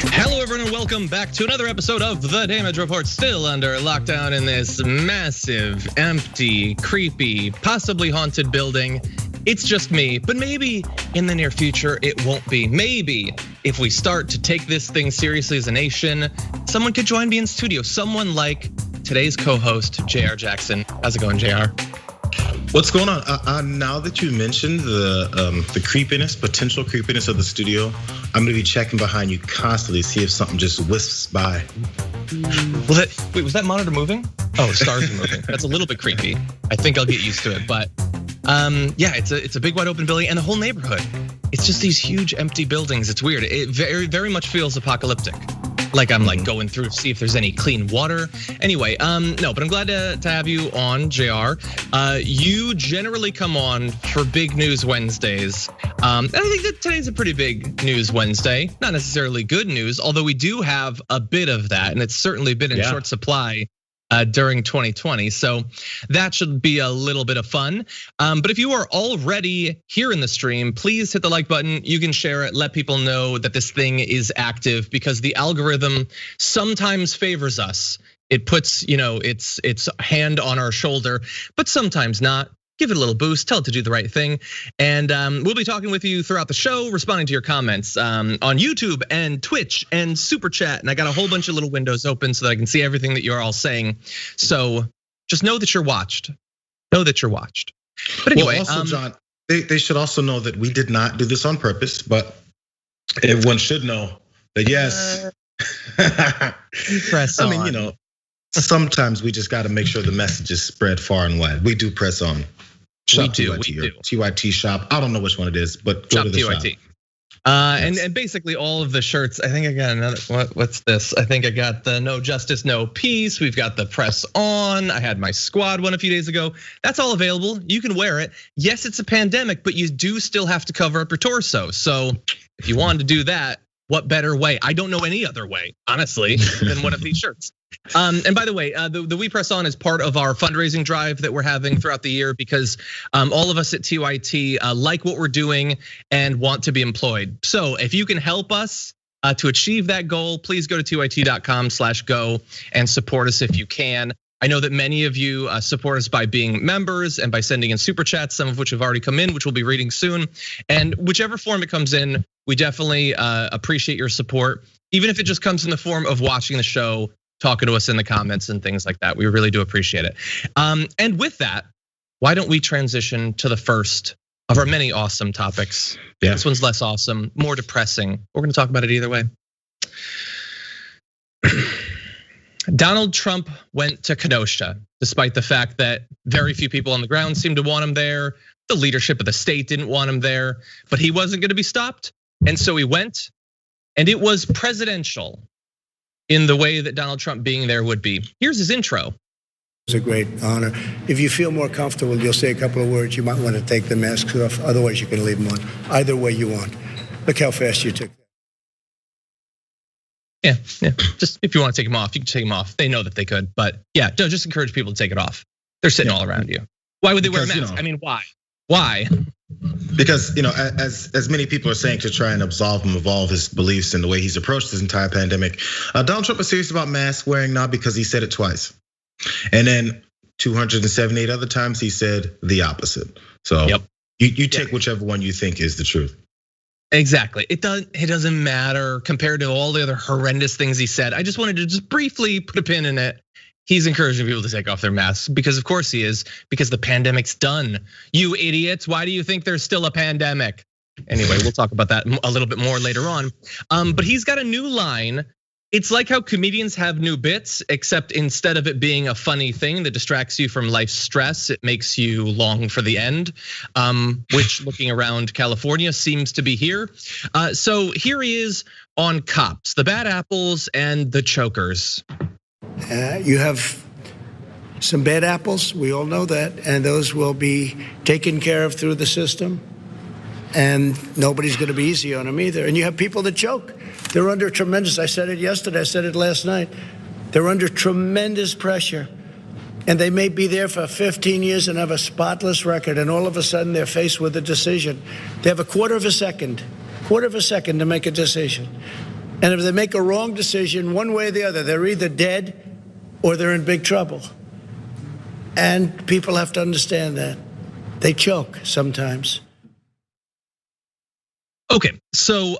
Hello, everyone, and welcome back to another episode of The Damage Report. Still under lockdown in this massive, empty, creepy, possibly haunted building. It's just me, but maybe in the near future it won't be. Maybe if we start to take this thing seriously as a nation, someone could join me in studio. Someone like today's co-host, Jayar Jackson. How's it going, Jayar? What's going on? Now that you mentioned the creepiness, potential creepiness of the studio, I'm gonna be checking behind you constantly, see if something just wisps by. Wait, was that monitor moving? Oh, the stars are moving. That's a little bit creepy. I think I'll get used to it, but yeah, it's a big wide open building and the whole neighborhood. It's just these huge empty buildings. It's weird. It very much feels apocalyptic. Like I'm like going through to see if there's any clean water. Anyway, no, but I'm glad to have you on, Jayar. You generally come on for Big News Wednesdays. And I think that today's a pretty big news Wednesday. Not necessarily good news, although we do have a bit of that, and it's certainly been in short supply during 2020. So that should be a little bit of fun. But if you are already here in the stream, please hit the like button. You can share it, let people know that this thing is active, because the algorithm sometimes favors us. It puts, its hand on our shoulder, but sometimes not. Give it a little boost, tell it to do the right thing. And we'll be talking with you throughout the show, responding to your comments on YouTube and Twitch and Super Chat. And I got a whole bunch of little windows open so that I can see everything that you're all saying. So just know that you're watched. Know that you're watched. But anyway, well, also, John, they should also know that we did not do this on purpose, but everyone should know that yes. Press on. I mean, sometimes we just got to make sure the message is spread far and wide. We do press on. We do. TYT shop. I don't know which one it is, but go to the shop. And basically all of the shirts. I think I got another. What's this? I think I got the No Justice, No Peace. We've got the Press On. I had my squad one a few days ago. That's all available. You can wear it. Yes, it's a pandemic, but you do still have to cover up your torso. So if you wanted to do that, what better way? I don't know any other way, honestly, than one of these shirts. And by the way, the We Press On is part of our fundraising drive that we're having throughout the year, because all of us at TYT like what we're doing and want to be employed. So if you can help us to achieve that goal, please go to tyt.com/go and support us if you can. I know that many of you support us by being members and by sending in super chats, some of which have already come in, which we'll be reading soon. And whichever form it comes in, we definitely appreciate your support, even if it just comes in the form of watching the show, talking to us in the comments and things like that. We really do appreciate it. And with that, why don't we transition to the first of our many awesome topics? Yeah. This one's less awesome, more depressing. We're gonna talk about it either way. Donald Trump went to Kenosha, despite the fact that very few people on the ground seemed to want him there. The leadership of the state didn't want him there, but he wasn't gonna be stopped. And so he went, and it was presidential in the way that Donald Trump being there would be. Here's his intro. It's a great honor. If you feel more comfortable, you'll say a couple of words. You might want to take the masks off. Otherwise, you can leave them on. Either way you want. Look how fast you took that. Yeah. Just if you want to take them off, you can take them off. They know that they could, but yeah, just encourage people to take it off. They're sitting all around you. Why would they wear a mask? I mean, why? Why? Because as many people are saying, to try and absolve him of all of his beliefs and the way he's approached this entire pandemic, Donald Trump is serious about mask wearing now because he said it twice, and then 278 other times he said the opposite. So you take whichever one you think is the truth. Exactly. It doesn't matter compared to all the other horrendous things he said. I just wanted to just briefly put a pin in it. He's encouraging people to take off their masks because of course he is, because the pandemic's done. You idiots, why do you think there's still a pandemic? Anyway, we'll talk about that a little bit more later on. But he's got a new line. It's like how comedians have new bits, except instead of it being a funny thing that distracts you from life's stress, it makes you long for the end, which looking around California seems to be here. So here he is on cops, the bad apples and the chokers. You have some bad apples, we all know that, and those will be taken care of through the system. And nobody's gonna be easy on them either. And you have people that choke. They're under tremendous, I said it yesterday, I said it last night. They're under tremendous pressure. And they may be there for 15 years and have a spotless record, and all of a sudden they're faced with a decision. They have a quarter of a second to make a decision. And if they make a wrong decision, one way or the other, they're either dead or they're in big trouble. And people have to understand that. They choke sometimes. Okay, so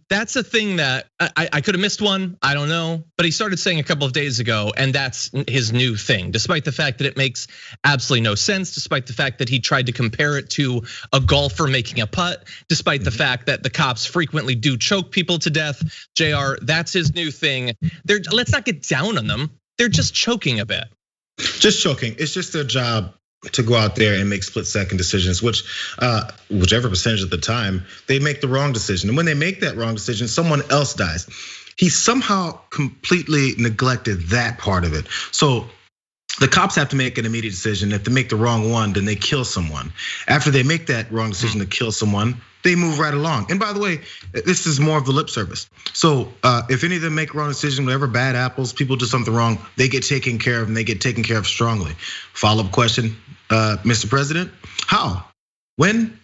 that's a thing that I could have missed one, I don't know, but he started saying a couple of days ago, and that's his new thing, despite the fact that it makes absolutely no sense, despite the fact that he tried to compare it to a golfer making a putt, despite the fact that the cops frequently do choke people to death. Jayar, that's his new thing. Let's not get down on them. They're just choking a bit. Just choking. It's just their job to go out there and make split-second decisions, whichever percentage of the time they make the wrong decision. And when they make that wrong decision, someone else dies. He somehow completely neglected that part of it. So the cops have to make an immediate decision. If they make the wrong one, then they kill someone. After they make that wrong decision to kill someone, they move right along. And by the way, this is more of the lip service. So if any of them make a wrong decision, whatever bad apples, people do something wrong, they get taken care of, and they get taken care of strongly. Follow-up question, Mr. President, how, when,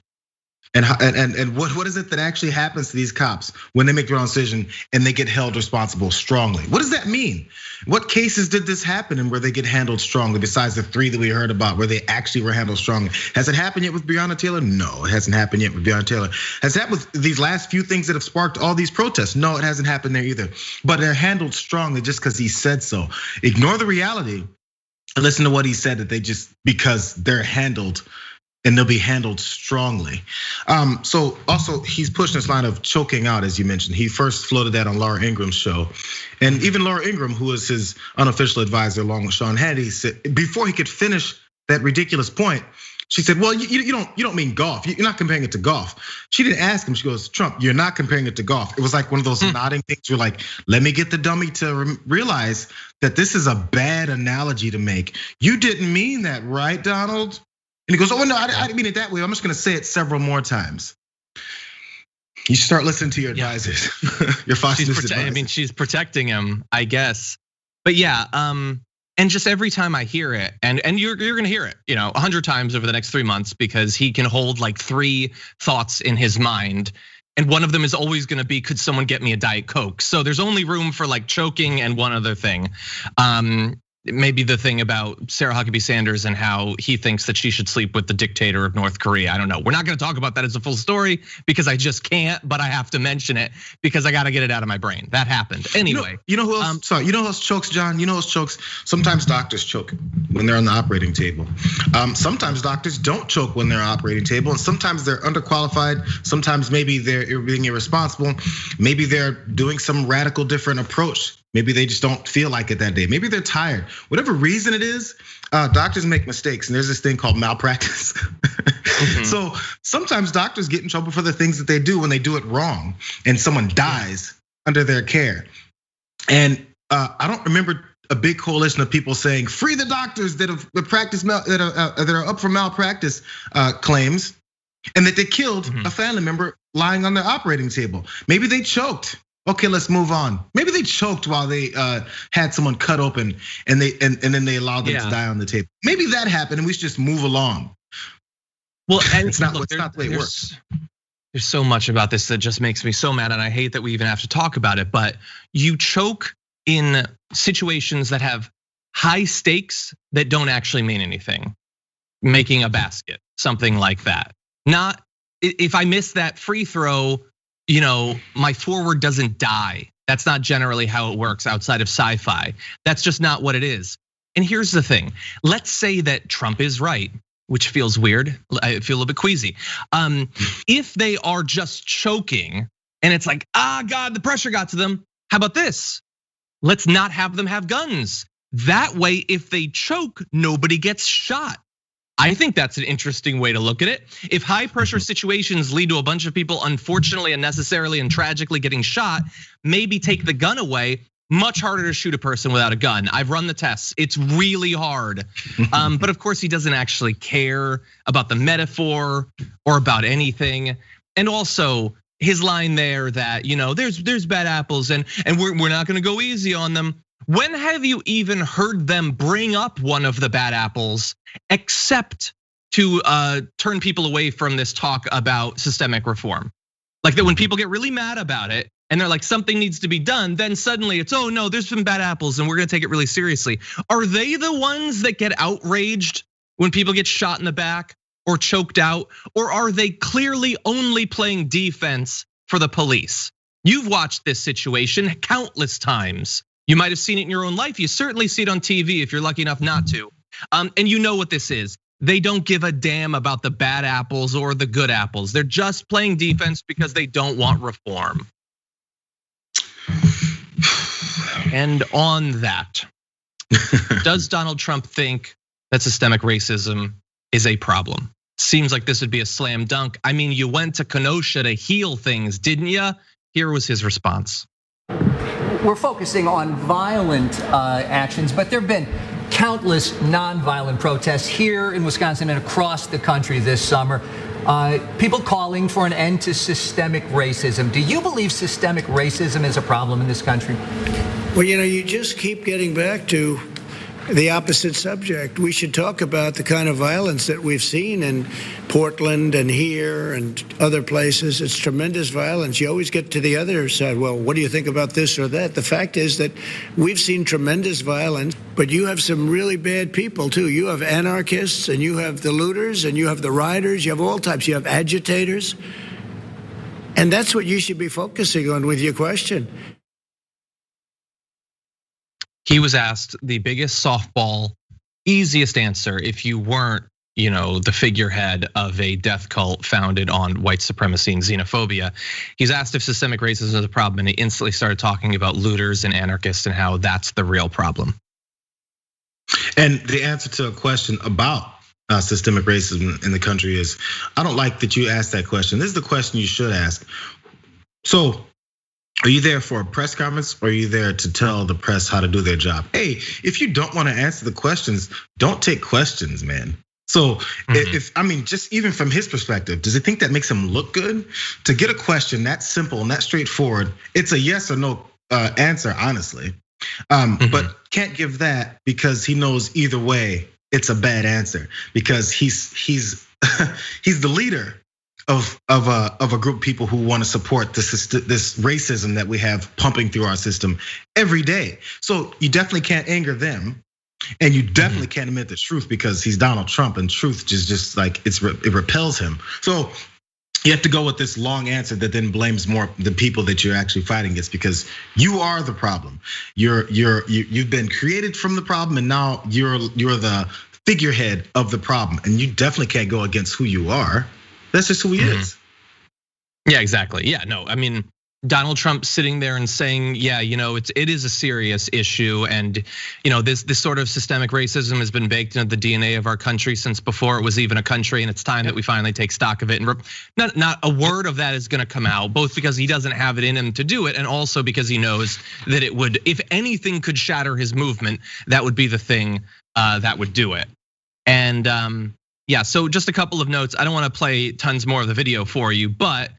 and what is it that actually happens to these cops when they make the wrong decision and they get held responsible strongly? What does that mean? What cases did this happen in where they get handled strongly, besides the 3 that we heard about where they actually were handled strongly? Has it happened yet with Breonna Taylor? No, it hasn't happened yet with Breonna Taylor. Has it happened with these last few things that have sparked all these protests? No, it hasn't happened there either. But they're handled strongly just because he said so. Ignore the reality and listen to what he said, that they just, because they're handled, and they'll be handled strongly. So also he's pushing this line of choking out, as you mentioned. He first floated that on Laura Ingram's show. And even Laura Ingraham, who was his unofficial advisor along with Sean Hannity, said before he could finish that ridiculous point, she said, well, you don't mean golf. You're not comparing it to golf. She didn't ask him, she goes, Trump, you're not comparing it to golf. It was like one of those nodding things. You're like, let me get the dummy to realize that this is a bad analogy to make. You didn't mean that, right, Donald? And he goes, oh no, I didn't mean it that way. I'm just gonna say it several more times. You start listening to your advisors, your Fox News advisors. I mean, she's protecting him, I guess. But yeah, and just every time I hear it, and you're gonna hear it, 100 times over the next 3 months, because he can hold like 3 thoughts in his mind. And one of them is always gonna be, could someone get me a Diet Coke? So there's only room for like choking and one other thing. Maybe the thing about Sarah Huckabee Sanders and how he thinks that she should sleep with the dictator of North Korea. I don't know. We're not gonna talk about that as a full story because I just can't, but I have to mention it because I gotta get it out of my brain. That happened. Anyway. You know who else? Sorry, you know who else chokes, John? You know who else chokes? Sometimes doctors choke when they're on the operating table. Sometimes doctors don't choke when they're on the operating table, and sometimes they're underqualified. Sometimes maybe they're being irresponsible. Maybe they're doing some radical different approach. Maybe they just don't feel like it that day. Maybe they're tired. Whatever reason it is, doctors make mistakes, and there's this thing called malpractice. So sometimes doctors get in trouble for the things that they do when they do it wrong, and someone dies under their care. And I don't remember a big coalition of people saying, "Free the doctors that have that are up for malpractice claims," and that they killed a family member lying on their operating table. Maybe they choked. Okay, let's move on. Maybe they choked while they had someone cut open, and then they allowed them to die on the table. Maybe that happened, and we should just move along. Well, and it's not the way it works. There's so much about this that just makes me so mad, and I hate that we even have to talk about it. But you choke in situations that have high stakes that don't actually mean anything. Making a basket, something like that. Not if I miss that free throw, my forward doesn't die. That's not generally how it works outside of sci-fi. That's just not what it is. And here's the thing. Let's say that Trump is right, which feels weird. I feel a little bit queasy. If they are just choking and it's like, God, the pressure got to them. How about this? Let's not have them have guns. That way, if they choke, nobody gets shot. I think that's an interesting way to look at it. If high pressure situations lead to a bunch of people unfortunately, unnecessarily, and tragically getting shot, maybe take the gun away. Much harder to shoot a person without a gun. I've run the tests. It's really hard. But of course, he doesn't actually care about the metaphor or about anything. And also his line there that there's bad apples and we're not gonna go easy on them. When have you even heard them bring up one of the bad apples except to turn people away from this talk about systemic reform? Like that when people get really mad about it, and they're like, something needs to be done, then suddenly it's, oh no, there's some bad apples and we're gonna take it really seriously. Are they the ones that get outraged when people get shot in the back or choked out? Or are they clearly only playing defense for the police? You've watched this situation countless times. You might have seen it in your own life. You certainly see it on TV if you're lucky enough not to. And you know what this is. They don't give a damn about the bad apples or the good apples. They're just playing defense because they don't want reform. And on that, does Donald Trump think that systemic racism is a problem? Seems like this would be a slam dunk. I mean, you went to Kenosha to heal things, didn't you? Here was his response. We're focusing on violent actions, but there have been countless nonviolent protests here in Wisconsin and across the country this summer. People calling for an end to systemic racism. Do you believe systemic racism is a problem in this country? Well, you just keep getting back to the opposite subject. We should talk about the kind of violence that we've seen in Portland and here and other places. It's tremendous violence. You always get to the other side. Well, what do you think about this or that? The fact is that we've seen tremendous violence, but you have some really bad people too. You have anarchists and you have the looters and you have the rioters. You have all types. You have agitators. And that's what you should be focusing on with your question. He was asked the biggest softball, easiest answer if you weren't, the figurehead of a death cult founded on white supremacy and xenophobia. He's asked if systemic racism is a problem, and he instantly started talking about looters and anarchists and how that's the real problem. And the answer to a question about systemic racism in the country is, I don't like that you asked that question. This is the question you should ask. So, are you there for a press conference or are you there to tell the press how to do their job? Hey, if you don't want to answer the questions, don't take questions, man. So just even from his perspective, does he think that makes him look good? To get a question that simple and that straightforward, it's a yes or no answer, honestly. But can't give that because he knows either way it's a bad answer because he's the leader of a group of people who want to support this racism that we have pumping through our system every day. So you definitely can't anger them, and you definitely can't admit the truth because he's Donald Trump, and truth just like it repels him. So you have to go with this long answer that then blames more the people that you're actually fighting against because you are the problem. You've been created from the problem, and now you're the figurehead of the problem, and you definitely can't go against who you are. That's just who he is. Yeah, exactly. Yeah, no, I mean, Donald Trump sitting there and saying, yeah, it is a serious issue, and this sort of systemic racism has been baked into the DNA of our country since before it was even a country, and it's time that we finally take stock of it. And not a word of that is going to come out, both because he doesn't have it in him to do it, and also because he knows that it would, if anything could shatter his movement, that would be the thing that would do it. And yeah, so just a couple of notes. I don't want to play tons more of the video for you, but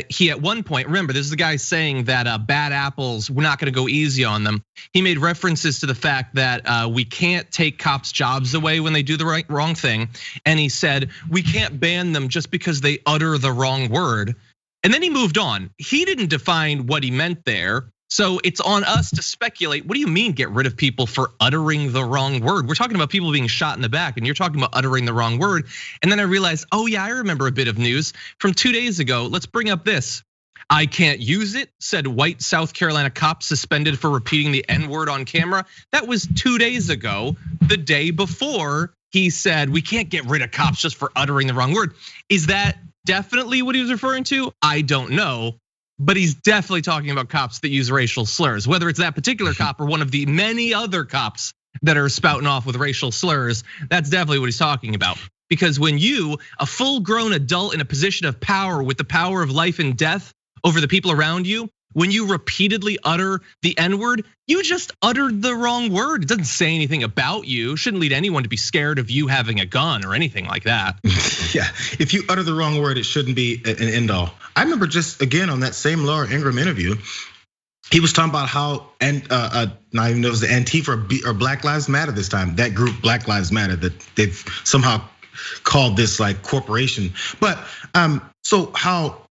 he at one point, remember, this is the guy saying that bad apples, we're not going to go easy on them. He made references to the fact that we can't take cops' jobs away when they do the wrong thing. And he said, we can't ban them just because they utter the wrong word. And then he moved on. He didn't define what he meant there. So it's on us to speculate. What do you mean get rid of people for uttering the wrong word? We're talking about people being shot in the back and you're talking about uttering the wrong word. And then I realized, oh yeah, I remember a bit of news from 2 days ago. Let's bring up this. I can't use it, said white South Carolina cop suspended for repeating the N-word on camera. That was 2 days ago, the day before he said, we can't get rid of cops just for uttering the wrong word. Is that definitely what he was referring to? I don't know. But he's definitely talking about cops that use racial slurs, whether it's that particular cop or one of the many other cops that are spouting off with racial slurs. That's definitely what he's talking about. Because when you, a full-grown adult in a position of power with the power of life and death over the people around you, when you repeatedly utter the N-word, you just uttered the wrong word. It doesn't say anything about you. Shouldn't lead anyone to be scared of you having a gun or anything like that. Yeah, if you utter the wrong word, it shouldn't be an end all. I remember just again on that same Laura Ingraham interview, he was talking about how, and not even know it was the Antifa or Black Lives Matter this time, that group Black Lives Matter, that they've somehow called this like corporation. But so how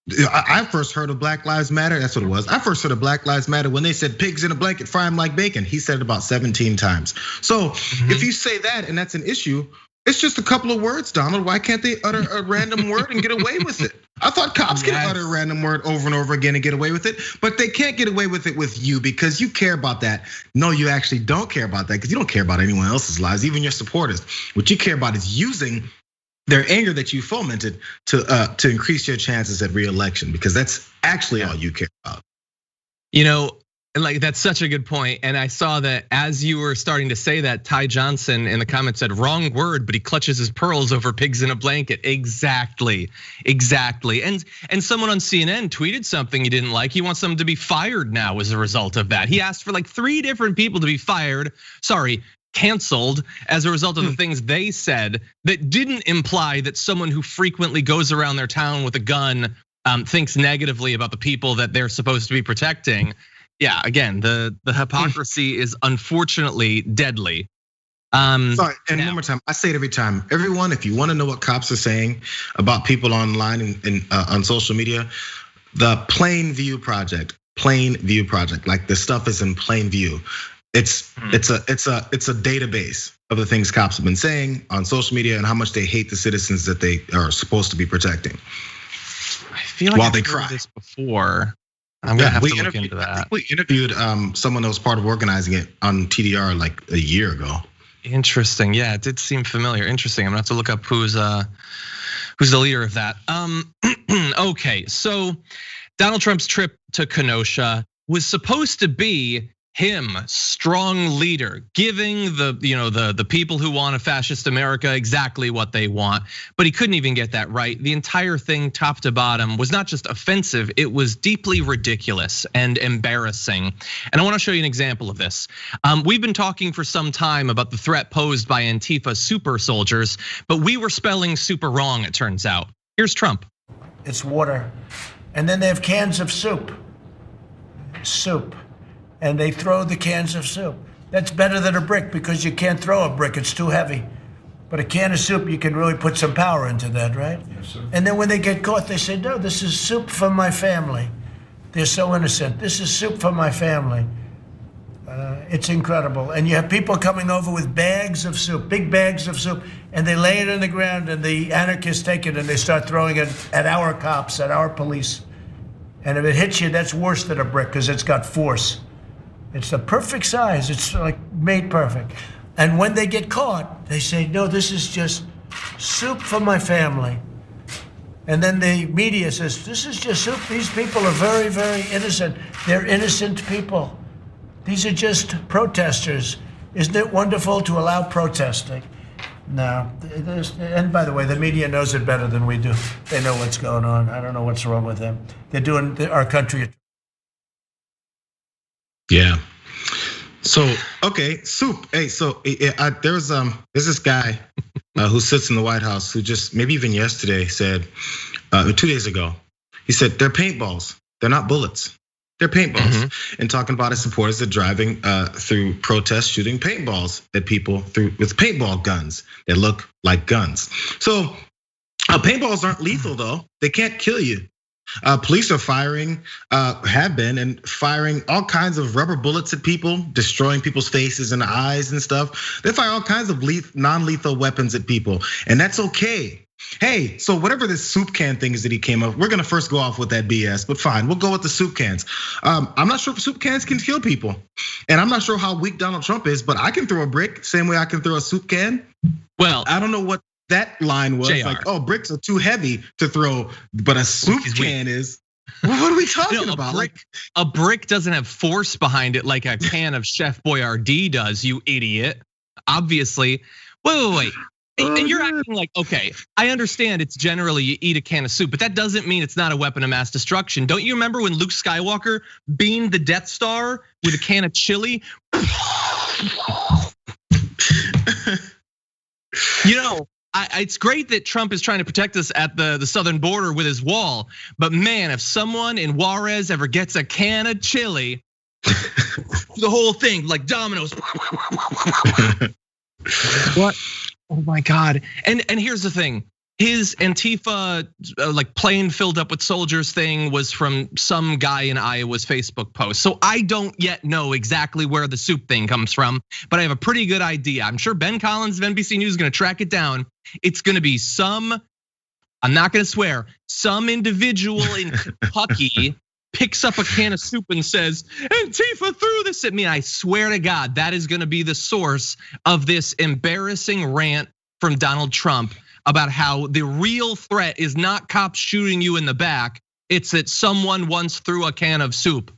I first heard of Black Lives Matter. That's what it was. I first heard of Black Lives Matter when they said pigs in a blanket, fry them like bacon. He said it about 17 times. So if you say that and that's an issue, it's just a couple of words, Donald. Why can't they utter a random word and get away with it? I thought cops can utter a random word over and over again and get away with it, but they can't get away with it with you because you care about that. No, you actually don't care about that because you don't care about anyone else's lives, even your supporters. What you care about is using their anger that you fomented to increase your chances at re-election, because that's actually all you care about. Like that's such a good point. And I saw that as you were starting to say that, Ty Johnson in the comments said, wrong word, but he clutches his pearls over pigs in a blanket. Exactly. And someone on CNN tweeted something he didn't like. He wants them to be fired now as a result of that. He asked for like 3 different people to be canceled as a result of the things they said that didn't imply that someone who frequently goes around their town with a gun thinks negatively about the people that they're supposed to be protecting. Yeah, again, the hypocrisy is unfortunately deadly. Sorry, and one more time, I say it every time. Everyone, if you want to know what cops are saying about people online and on social media, the Plain View Project, like the stuff is in plain view. It's a database of the things cops have been saying on social media and how much they hate the citizens that they are supposed to be protecting. I feel like I've heard this before. I'm gonna have to look into that. I think we interviewed someone that was part of organizing it on TDR like a year ago. Interesting. Yeah, it did seem familiar. Interesting. I'm gonna have to look up who's the leader of that. Okay, so Donald Trump's trip to Kenosha was supposed to be him, strong leader, giving the people who want a fascist America exactly what they want. But he couldn't even get that right. The entire thing, top to bottom, was not just offensive, it was deeply ridiculous and embarrassing. And I want to show you an example of this. We've been talking for some time about the threat posed by Antifa super soldiers, but we were spelling super wrong, it turns out. Here's Trump. It's water. And then they have cans of soup. And they throw the cans of soup. That's better than a brick because you can't throw a brick, it's too heavy. But a can of soup, you can really put some power into that, right? Yes, sir. And then when they get caught, they say, no, this is soup for my family. They're so innocent. This is soup for my family. It's incredible. And you have people coming over with bags of soup, big bags of soup, and they lay it on the ground and the anarchists take it and they start throwing it at our cops, at our police. And if it hits you, that's worse than a brick because it's got force. It's the perfect size. It's like made perfect. And when they get caught, they say, no, this is just soup for my family. And then the media says, this is just soup. These people are very, very innocent. They're innocent people. These are just protesters. Isn't it wonderful to allow protesting? No, and by the way, the media knows it better than we do. They know what's going on. I don't know what's wrong with them. They're doing our country. Yeah. So okay, soup. Hey, so there's this guy who sits in the White House who just maybe even yesterday said, 2 days ago, he said they're paintballs. They're not bullets. They're paintballs. And talking about his supporters that driving through protests, shooting paintballs at people with paintball guns that look like guns. So paintballs aren't lethal though. They can't kill you. Police are have been firing all kinds of rubber bullets at people, destroying people's faces and eyes and stuff. They fire all kinds of non-lethal weapons at people, and that's okay. Hey, so whatever this soup can thing is that he came up, we're gonna first go off with that BS, but fine, we'll go with the soup cans. I'm not sure if soup cans can kill people, and I'm not sure how weak Donald Trump is, but I can throw a brick same way I can throw a soup can. Well, I don't know what that line was. Jayar. Like, oh, bricks are too heavy to throw, but a soup can is. What are we talking about? A brick doesn't have force behind it like a can of Chef Boyardee does, you idiot. Obviously, wait. And you're acting like, okay, I understand it's generally you eat a can of soup, but that doesn't mean it's not a weapon of mass destruction. Don't you remember when Luke Skywalker beamed the Death Star with a can of chili? It's great that Trump is trying to protect us at the southern border with his wall, but man, if someone in Juarez ever gets a can of chili, the whole thing like dominoes. What? Oh my God. And here's the thing. his Antifa like plane filled up with soldiers thing was from some guy in Iowa's Facebook post. So I don't yet know exactly where the soup thing comes from, but I have a pretty good idea. I'm sure Ben Collins of NBC News is gonna track it down. It's gonna be I'm not gonna swear, some individual in Kentucky picks up a can of soup and says, Antifa threw this at me. I swear to God, that is gonna be the source of this embarrassing rant from Donald Trump about how the real threat is not cops shooting you in the back, it's that someone once threw a can of soup.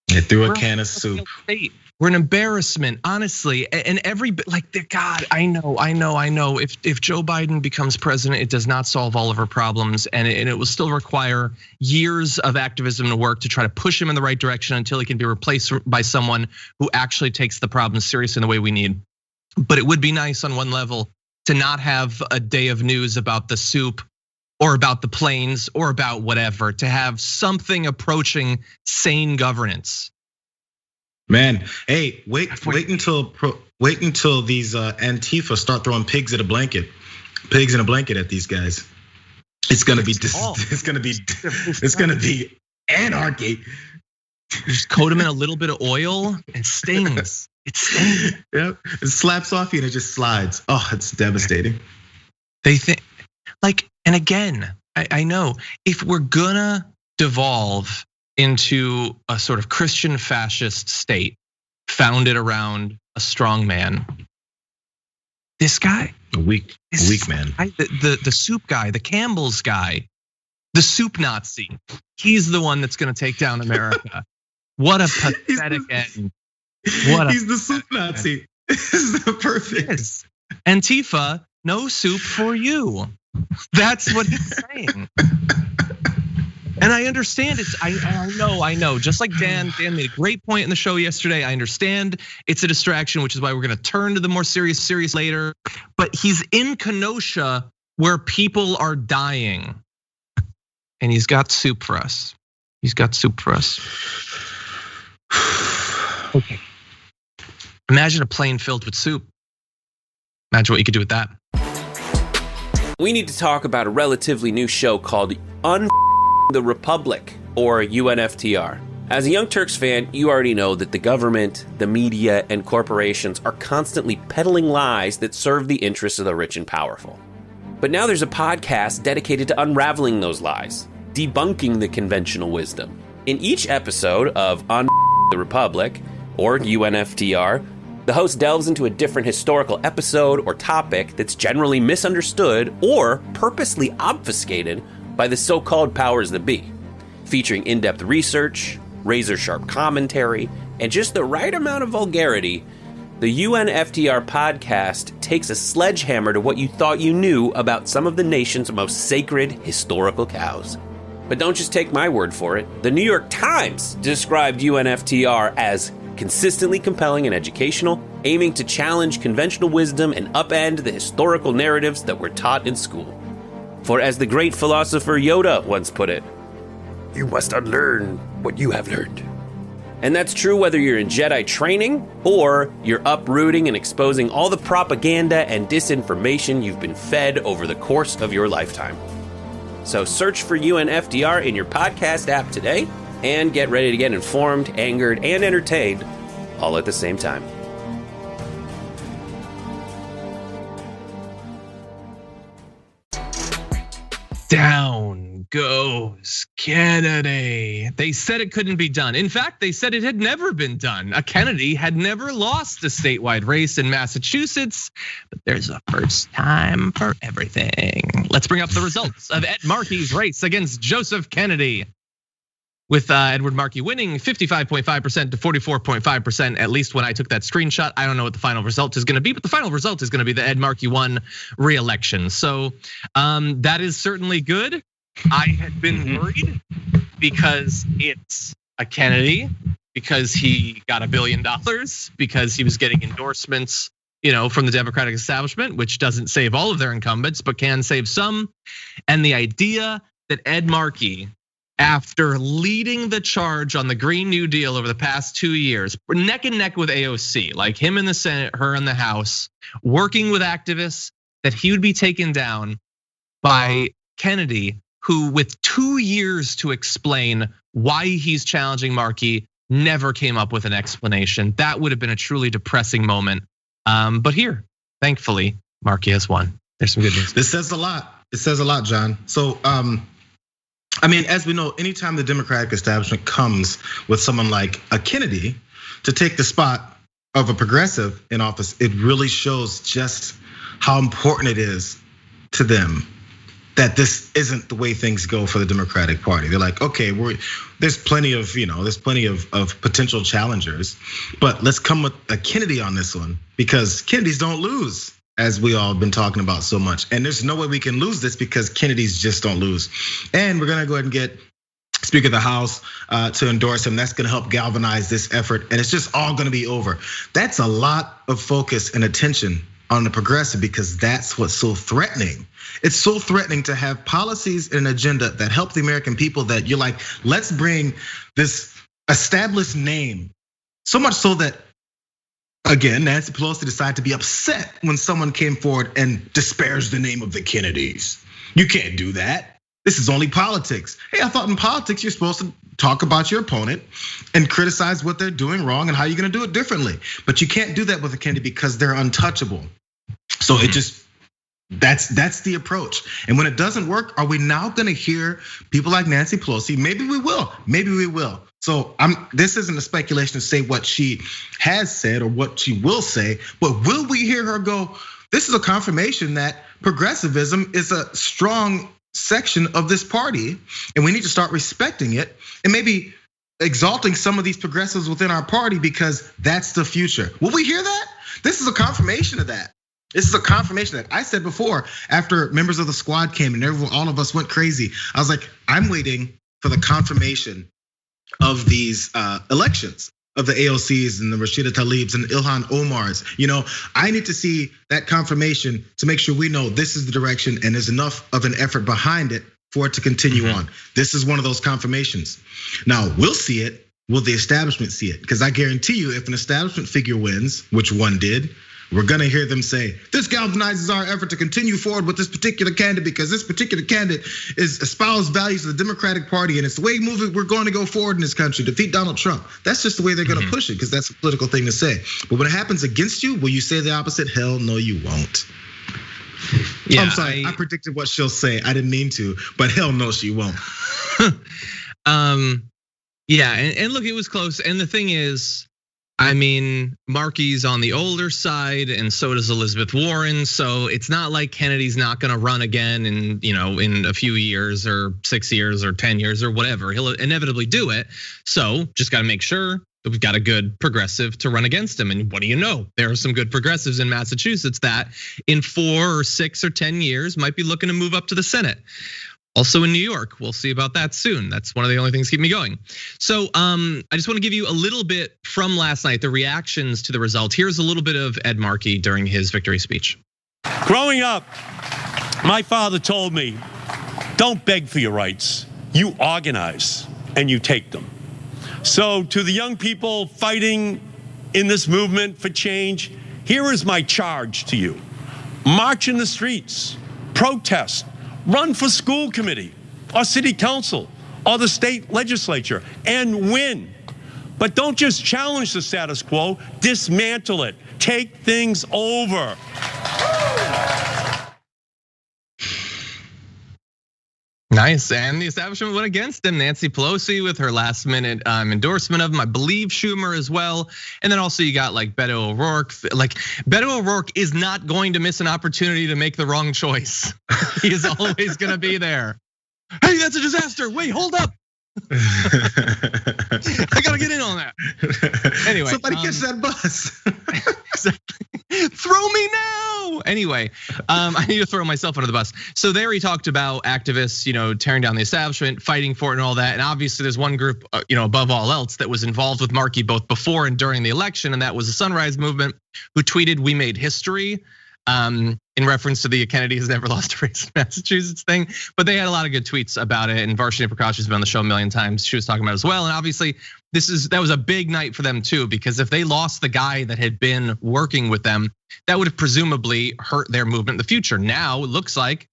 They threw a can of soup. We're an embarrassment, honestly. And God, I know. If Joe Biden becomes president, it does not solve all of our problems, and it will still require years of activism to work to try to push him in the right direction until he can be replaced by someone who actually takes the problem seriously in the way we need. But it would be nice on one level to not have a day of news about the soup or about the planes or about whatever, to have something approaching sane governance. Man, hey, wait until these Antifa start throwing pigs in a blanket at these guys. It's gonna be anarchy. Just coat them in a little bit of oil and stings. It stings. Yep, it slaps off you and it just slides. Oh, it's devastating. They think and again, I know if we're gonna devolve into a sort of Christian fascist state founded around a strong man, this guy, a weak man, the soup guy, the Campbell's guy, the soup Nazi, he's the one that's gonna take down America. What a pathetic end. He's the soup Nazi. This is perfect. Yes. Antifa, no soup for you. That's what he's saying. And I understand I know. Just like Dan made a great point in the show yesterday. I understand it's a distraction, which is why we're gonna turn to the more serious later. But he's in Kenosha where people are dying. And he's got soup for us. Okay. Imagine a plane filled with soup. Imagine what you could do with that. We need to talk about a relatively new show called The Republic, or UNFTR. As a Young Turks fan, you already know that the government, the media, and corporations are constantly peddling lies that serve the interests of the rich and powerful. But now there's a podcast dedicated to unraveling those lies, debunking the conventional wisdom. In each episode of The Republic, or UNFTR, the host delves into a different historical episode or topic that's generally misunderstood or purposely obfuscated by the so-called powers that be, featuring in-depth research, razor-sharp commentary, and just the right amount of vulgarity. The UNFTR podcast takes a sledgehammer to what you thought you knew about some of the nation's most sacred historical cows. But don't just take my word for it. The New York Times described UNFTR as consistently compelling and educational, aiming to challenge conventional wisdom and upend the historical narratives that were taught in school. For as the great philosopher Yoda once put it, you must unlearn what you have learned. And that's true whether you're in Jedi training or you're uprooting and exposing all the propaganda and disinformation you've been fed over the course of your lifetime. So search for UNFTR in your podcast app today and get ready to get informed, angered, and entertained all at the same time. Down goes Kennedy. They said it couldn't be done. In fact, they said it had never been done. A Kennedy had never lost a statewide race in Massachusetts, but there's a first time for everything. Let's bring up the results of Ed Markey's race against Joseph Kennedy. With Edward Markey winning 55.5% to 44.5%, at least when I took that screenshot. I don't know what the final result is gonna be, but the final result is gonna be that Ed Markey won re-election. So that is certainly good. I had been worried because it's a Kennedy, because he got $1 billion, because he was getting endorsements, from the Democratic establishment, which doesn't save all of their incumbents, but can save some. And the idea that Ed Markey, after leading the charge on the Green New Deal over the past 2 years, neck and neck with AOC, like him in the Senate, her in the House, working with activists that he would be taken down by Kennedy, who with 2 years to explain why he's challenging Markey, never came up with an explanation. That would have been a truly depressing moment. But here, thankfully, Markey has won. There's some good news. This says a lot. It says a lot, John. So, I mean, as we know, anytime the Democratic establishment comes with someone like a Kennedy to take the spot of a progressive in office, it really shows just how important it is to them that this isn't the way things go for the Democratic Party. They're like, okay, there's plenty of potential challengers, but let's come with a Kennedy on this one, because Kennedys don't lose, as we all have been talking about so much. And there's no way we can lose this because Kennedys just don't lose. And we're gonna go ahead and get Speaker of the House to endorse him. That's gonna help galvanize this effort, and it's just all gonna be over. That's a lot of focus and attention on the progressive, because that's what's so threatening. It's so threatening to have policies and an agenda that help the American people, that you're like, let's bring this established name. So much so that, again, Nancy Pelosi decided to be upset when someone came forward and disparaged the name of the Kennedys. You can't do that. This is only politics. Hey, I thought in politics you're supposed to talk about your opponent and criticize what they're doing wrong and how you're gonna do it differently. But you can't do that with a Kennedy because they're untouchable. So it just, that's the approach. And when it doesn't work, are we now gonna hear people like Nancy Pelosi? Maybe we will, maybe we will. So this isn't a speculation to say what she has said or what she will say, but will we hear her go, this is a confirmation that progressivism is a strong section of this party, and we need to start respecting it and maybe exalting some of these progressives within our party, because that's the future. Will we hear that? This is a confirmation of that. This is a confirmation that I said before, after members of the squad came and all of us went crazy. I was like, I'm waiting for the confirmation of these elections, of the AOCs and the Rashida Tlaibs and Ilhan Omars. I need to see that confirmation to make sure we know this is the direction and there's enough of an effort behind it for it to continue on. This is one of those confirmations. Now, we'll see it. Will the establishment see it? Because I guarantee you, if an establishment figure wins, which one did, we're gonna hear them say, this galvanizes our effort to continue forward with this particular candidate, because this particular candidate espoused values of the Democratic Party, and it's the way we're going to go forward in this country, defeat Donald Trump. That's just the way they're gonna push it, because that's a political thing to say. But when it happens against you, will you say the opposite? Hell no, you won't. Yeah, I'm sorry, I predicted what she'll say. I didn't mean to, but hell no, she won't. Yeah, and look, it was close. And the thing is, I mean, Markey's on the older side, and so does Elizabeth Warren. So it's not like Kennedy's not gonna run again in a few years or 6 years or 10 years or whatever. He'll inevitably do it. So just gotta make sure that we've got a good progressive to run against him. And what do you know? There are some good progressives in Massachusetts that in 4 or 6 or 10 years might be looking to move up to the Senate. Also in New York, we'll see about that soon. That's one of the only things keep me going. So I just want to give you a little bit from last night, the reactions to the results. Here's a little bit of Ed Markey during his victory speech. Growing up, my father told me, don't beg for your rights. You organize and you take them. So to the young people fighting in this movement for change, here is my charge to you. March in the streets, protest, run for school committee or city council or the state legislature and win. But don't just challenge the status quo, dismantle it, take things over. Nice, and the establishment went against him. Nancy Pelosi with her last minute endorsement of him, I believe Schumer as well. And then also you got like Beto O'Rourke. Like Beto O'Rourke is not going to miss an opportunity to make the wrong choice. He is always gonna be there. Hey, that's a disaster, wait, hold up. I gotta get in on that. Anyway, somebody catch that bus. Throw me now. Anyway, I need to throw myself under the bus. So there he talked about activists, tearing down the establishment, fighting for it and all that. And obviously there's one group, above all else that was involved with Markey both before and during the election. And that was the Sunrise Movement, who tweeted, "We made history." in reference to the Kennedy has never lost a race in Massachusetts thing. But they had a lot of good tweets about it, and Varshini Prakash has been on the show a million times. She was talking about it as well, and obviously that was a big night for them too, because if they lost the guy that had been working with them, that would have presumably hurt their movement in the future. Now it looks like,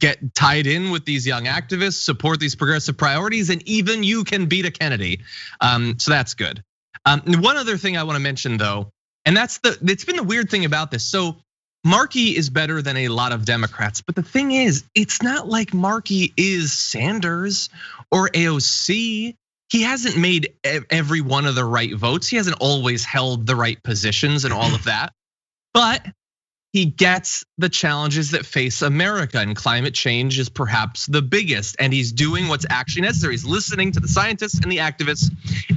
get tied in with these young activists, support these progressive priorities, and even you can beat a Kennedy. So that's good. One other thing I want to mention though, and it's been the weird thing about this. So Markey is better than a lot of Democrats, but the thing is, it's not like Markey is Sanders or AOC. He hasn't made every one of the right votes. He hasn't always held the right positions and all of that, but he gets the challenges that face America, and climate change is perhaps the biggest. And he's doing what's actually necessary. He's listening to the scientists and the activists.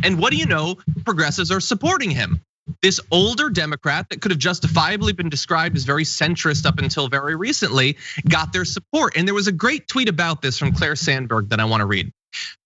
And what do you know? Progressives are supporting him. This older Democrat that could have justifiably been described as very centrist up until very recently got their support. And there was a great tweet about this from Claire Sandberg that I want to read.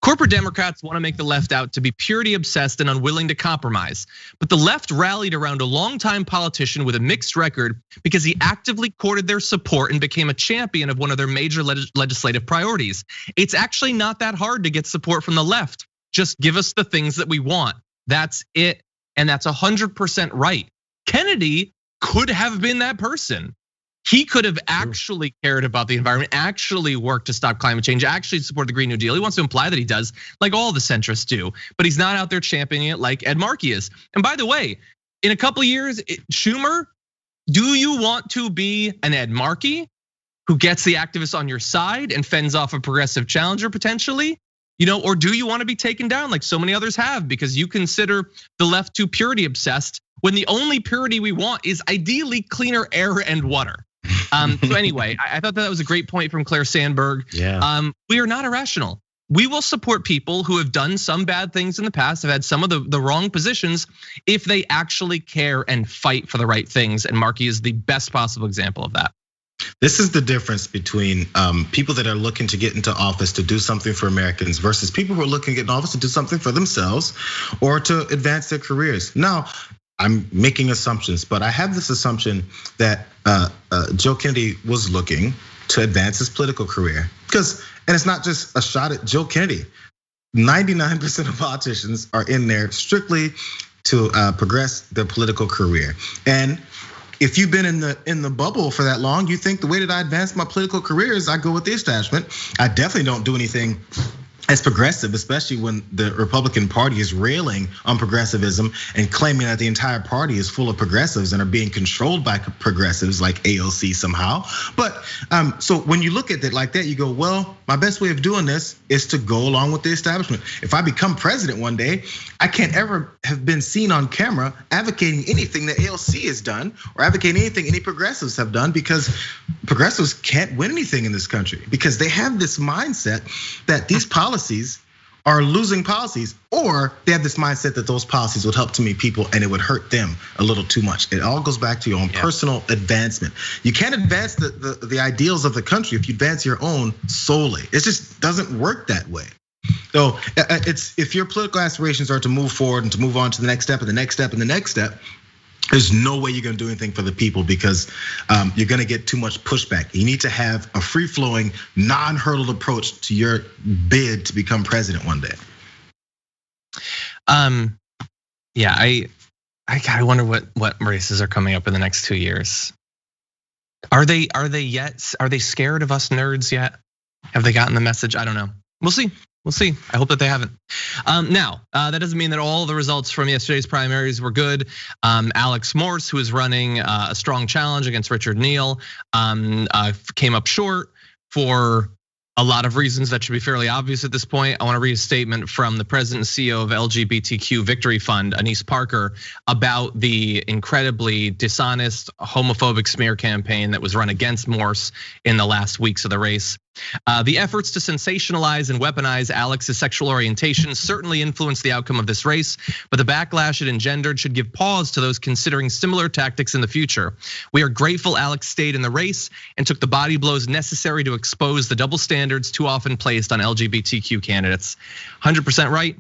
Corporate Democrats want to make the left out to be purity obsessed and unwilling to compromise. But the left rallied around a longtime politician with a mixed record because he actively courted their support and became a champion of one of their major legislative priorities. It's actually not that hard to get support from the left. Just give us the things that we want. That's it. And that's 100% right. Kennedy could have been that person. He could have actually cared about the environment, actually worked to stop climate change, actually support the Green New Deal. He wants to imply that he does, like all the centrists do, but he's not out there championing it like Ed Markey is. And by the way, in a couple of years, Schumer, do you want to be an Ed Markey who gets the activists on your side and fends off a progressive challenger potentially? Or do you want to be taken down like so many others have because you consider the left too purity obsessed when the only purity we want is ideally cleaner air and water? So anyway, I thought that was a great point from Claire Sandberg. Yeah. We are not irrational. We will support people who have done some bad things in the past, have had some of the wrong positions, if they actually care and fight for the right things. And Markey is the best possible example of that. This is the difference between people that are looking to get into office to do something for Americans versus people who are looking to get in office to do something for themselves or to advance their careers. Now, I'm making assumptions, but I have this assumption that Joe Kennedy was looking to advance his political career. And it's not just a shot at Joe Kennedy. 99% of politicians are in there strictly to progress their political career. And if you've been in the bubble for that long, you think the way that I advance my political career is I go with the establishment. I definitely don't do anything as progressive, especially when the Republican Party is railing on progressivism and claiming that the entire party is full of progressives and are being controlled by progressives like AOC somehow. But so when you look at it like that, you go, well, my best way of doing this is to go along with the establishment. If I become president one day, I can't ever have been seen on camera advocating anything that AOC has done or advocating anything any progressives have done, because progressives can't win anything in this country because they have this mindset that these policies are losing policies, or they have this mindset that those policies would help too many people and it would hurt them a little too much. It all goes back to your own personal advancement. You can't advance the ideals of the country if you advance your own solely. It just doesn't work that way. So it's, if your political aspirations are to move forward and to move on to the next step and the next step and the next step, there's no way you're gonna do anything for the people because you're gonna get too much pushback. You need to have a free-flowing, non-hurdled approach to your bid to become president one day. Yeah, I wonder what races are coming up in the next 2 years. Are they scared of us nerds yet? Have they gotten the message? I don't know. We'll see. We'll see. I hope that they haven't. Now, that doesn't mean that all the results from yesterday's primaries were good. Alex Morse, who is running a strong challenge against Richard Neal, came up short for a lot of reasons that should be fairly obvious at this point. I want to read a statement from the president and CEO of LGBTQ Victory Fund, Anise Parker, about the incredibly dishonest, homophobic smear campaign that was run against Morse in the last weeks of the race. The efforts to sensationalize and weaponize Alex's sexual orientation certainly influenced the outcome of this race, but the backlash it engendered should give pause to those considering similar tactics in the future. We are grateful Alex stayed in the race and took the body blows necessary to expose the double standards too often placed on LGBTQ candidates. 100% right.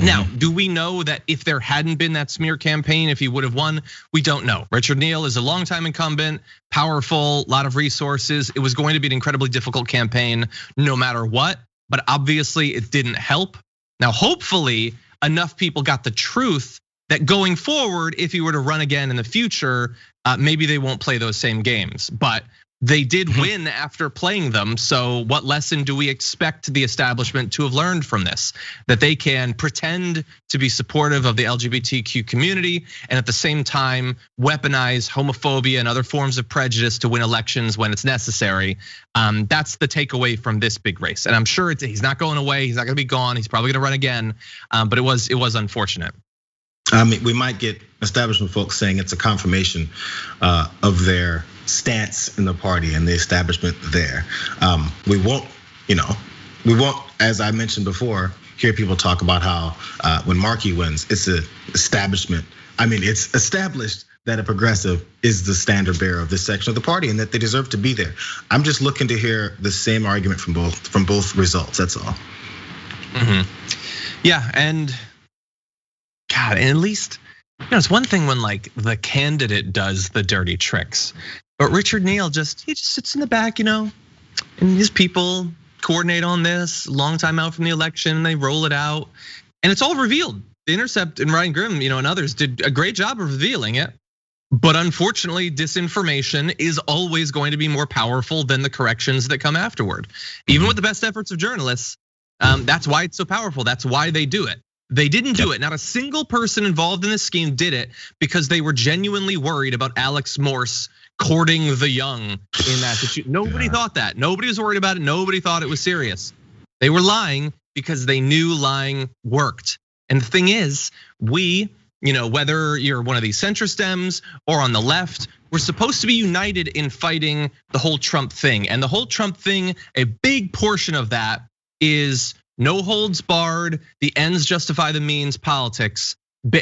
Now, do we know that if there hadn't been that smear campaign, if he would have won? We don't know. Richard Neal is a longtime incumbent, powerful, a lot of resources. It was going to be an incredibly difficult campaign no matter what, but obviously it didn't help. Now, hopefully enough people got the truth that going forward, if he were to run again in the future, maybe they won't play those same games. But they did win after playing them. So what lesson do we expect the establishment to have learned from this? That they can pretend to be supportive of the LGBTQ community and at the same time weaponize homophobia and other forms of prejudice to win elections when it's necessary. That's the takeaway from this big race. And I'm sure he's not going away. He's not gonna be gone. He's probably gonna run again. But it was unfortunate. I mean, we might get establishment folks saying it's a confirmation of their stance in the party and the establishment there. We won't, as I mentioned before, hear people talk about how when Markey wins, it's an establishment. I mean, it's established that a progressive is the standard bearer of this section of the party and that they deserve to be there. I'm just looking to hear the same argument from both results. That's all. Yeah, and God, and at least, it's one thing when like the candidate does the dirty tricks, but Richard Neal he just sits in the back, and his people coordinate on this. Long time out from the election, they roll it out, and it's all revealed. The Intercept and Ryan Grimm, and others did a great job of revealing it. But unfortunately, disinformation is always going to be more powerful than the corrections that come afterward. Even with the best efforts of journalists, that's why it's so powerful. That's why they do it. They didn't do it. Not a single person involved in this scheme did it because they were genuinely worried about Alex Morse courting the young in that. Nobody thought that. Nobody was worried about it. Nobody thought it was serious. They were lying because they knew lying worked. And the thing is, whether you're one of these centrist Dems or on the left, we're supposed to be united in fighting the whole Trump thing. And the whole Trump thing, a big portion of that is no holds barred, the ends justify the means politics,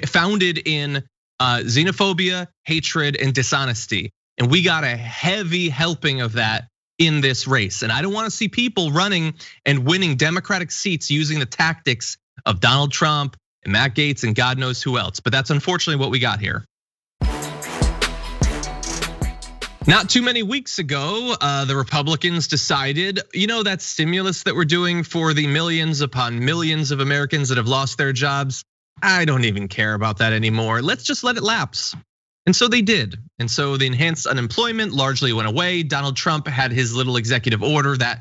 founded in xenophobia, hatred, and dishonesty. And we got a heavy helping of that in this race. And I don't want to see people running and winning Democratic seats using the tactics of Donald Trump and Matt Gaetz and God knows who else. But that's unfortunately what we got here. Not too many weeks ago, the Republicans decided, that stimulus that we're doing for the millions upon millions of Americans that have lost their jobs, I don't even care about that anymore. Let's just let it lapse. And so they did. And so the enhanced unemployment largely went away. Donald Trump had his little executive order that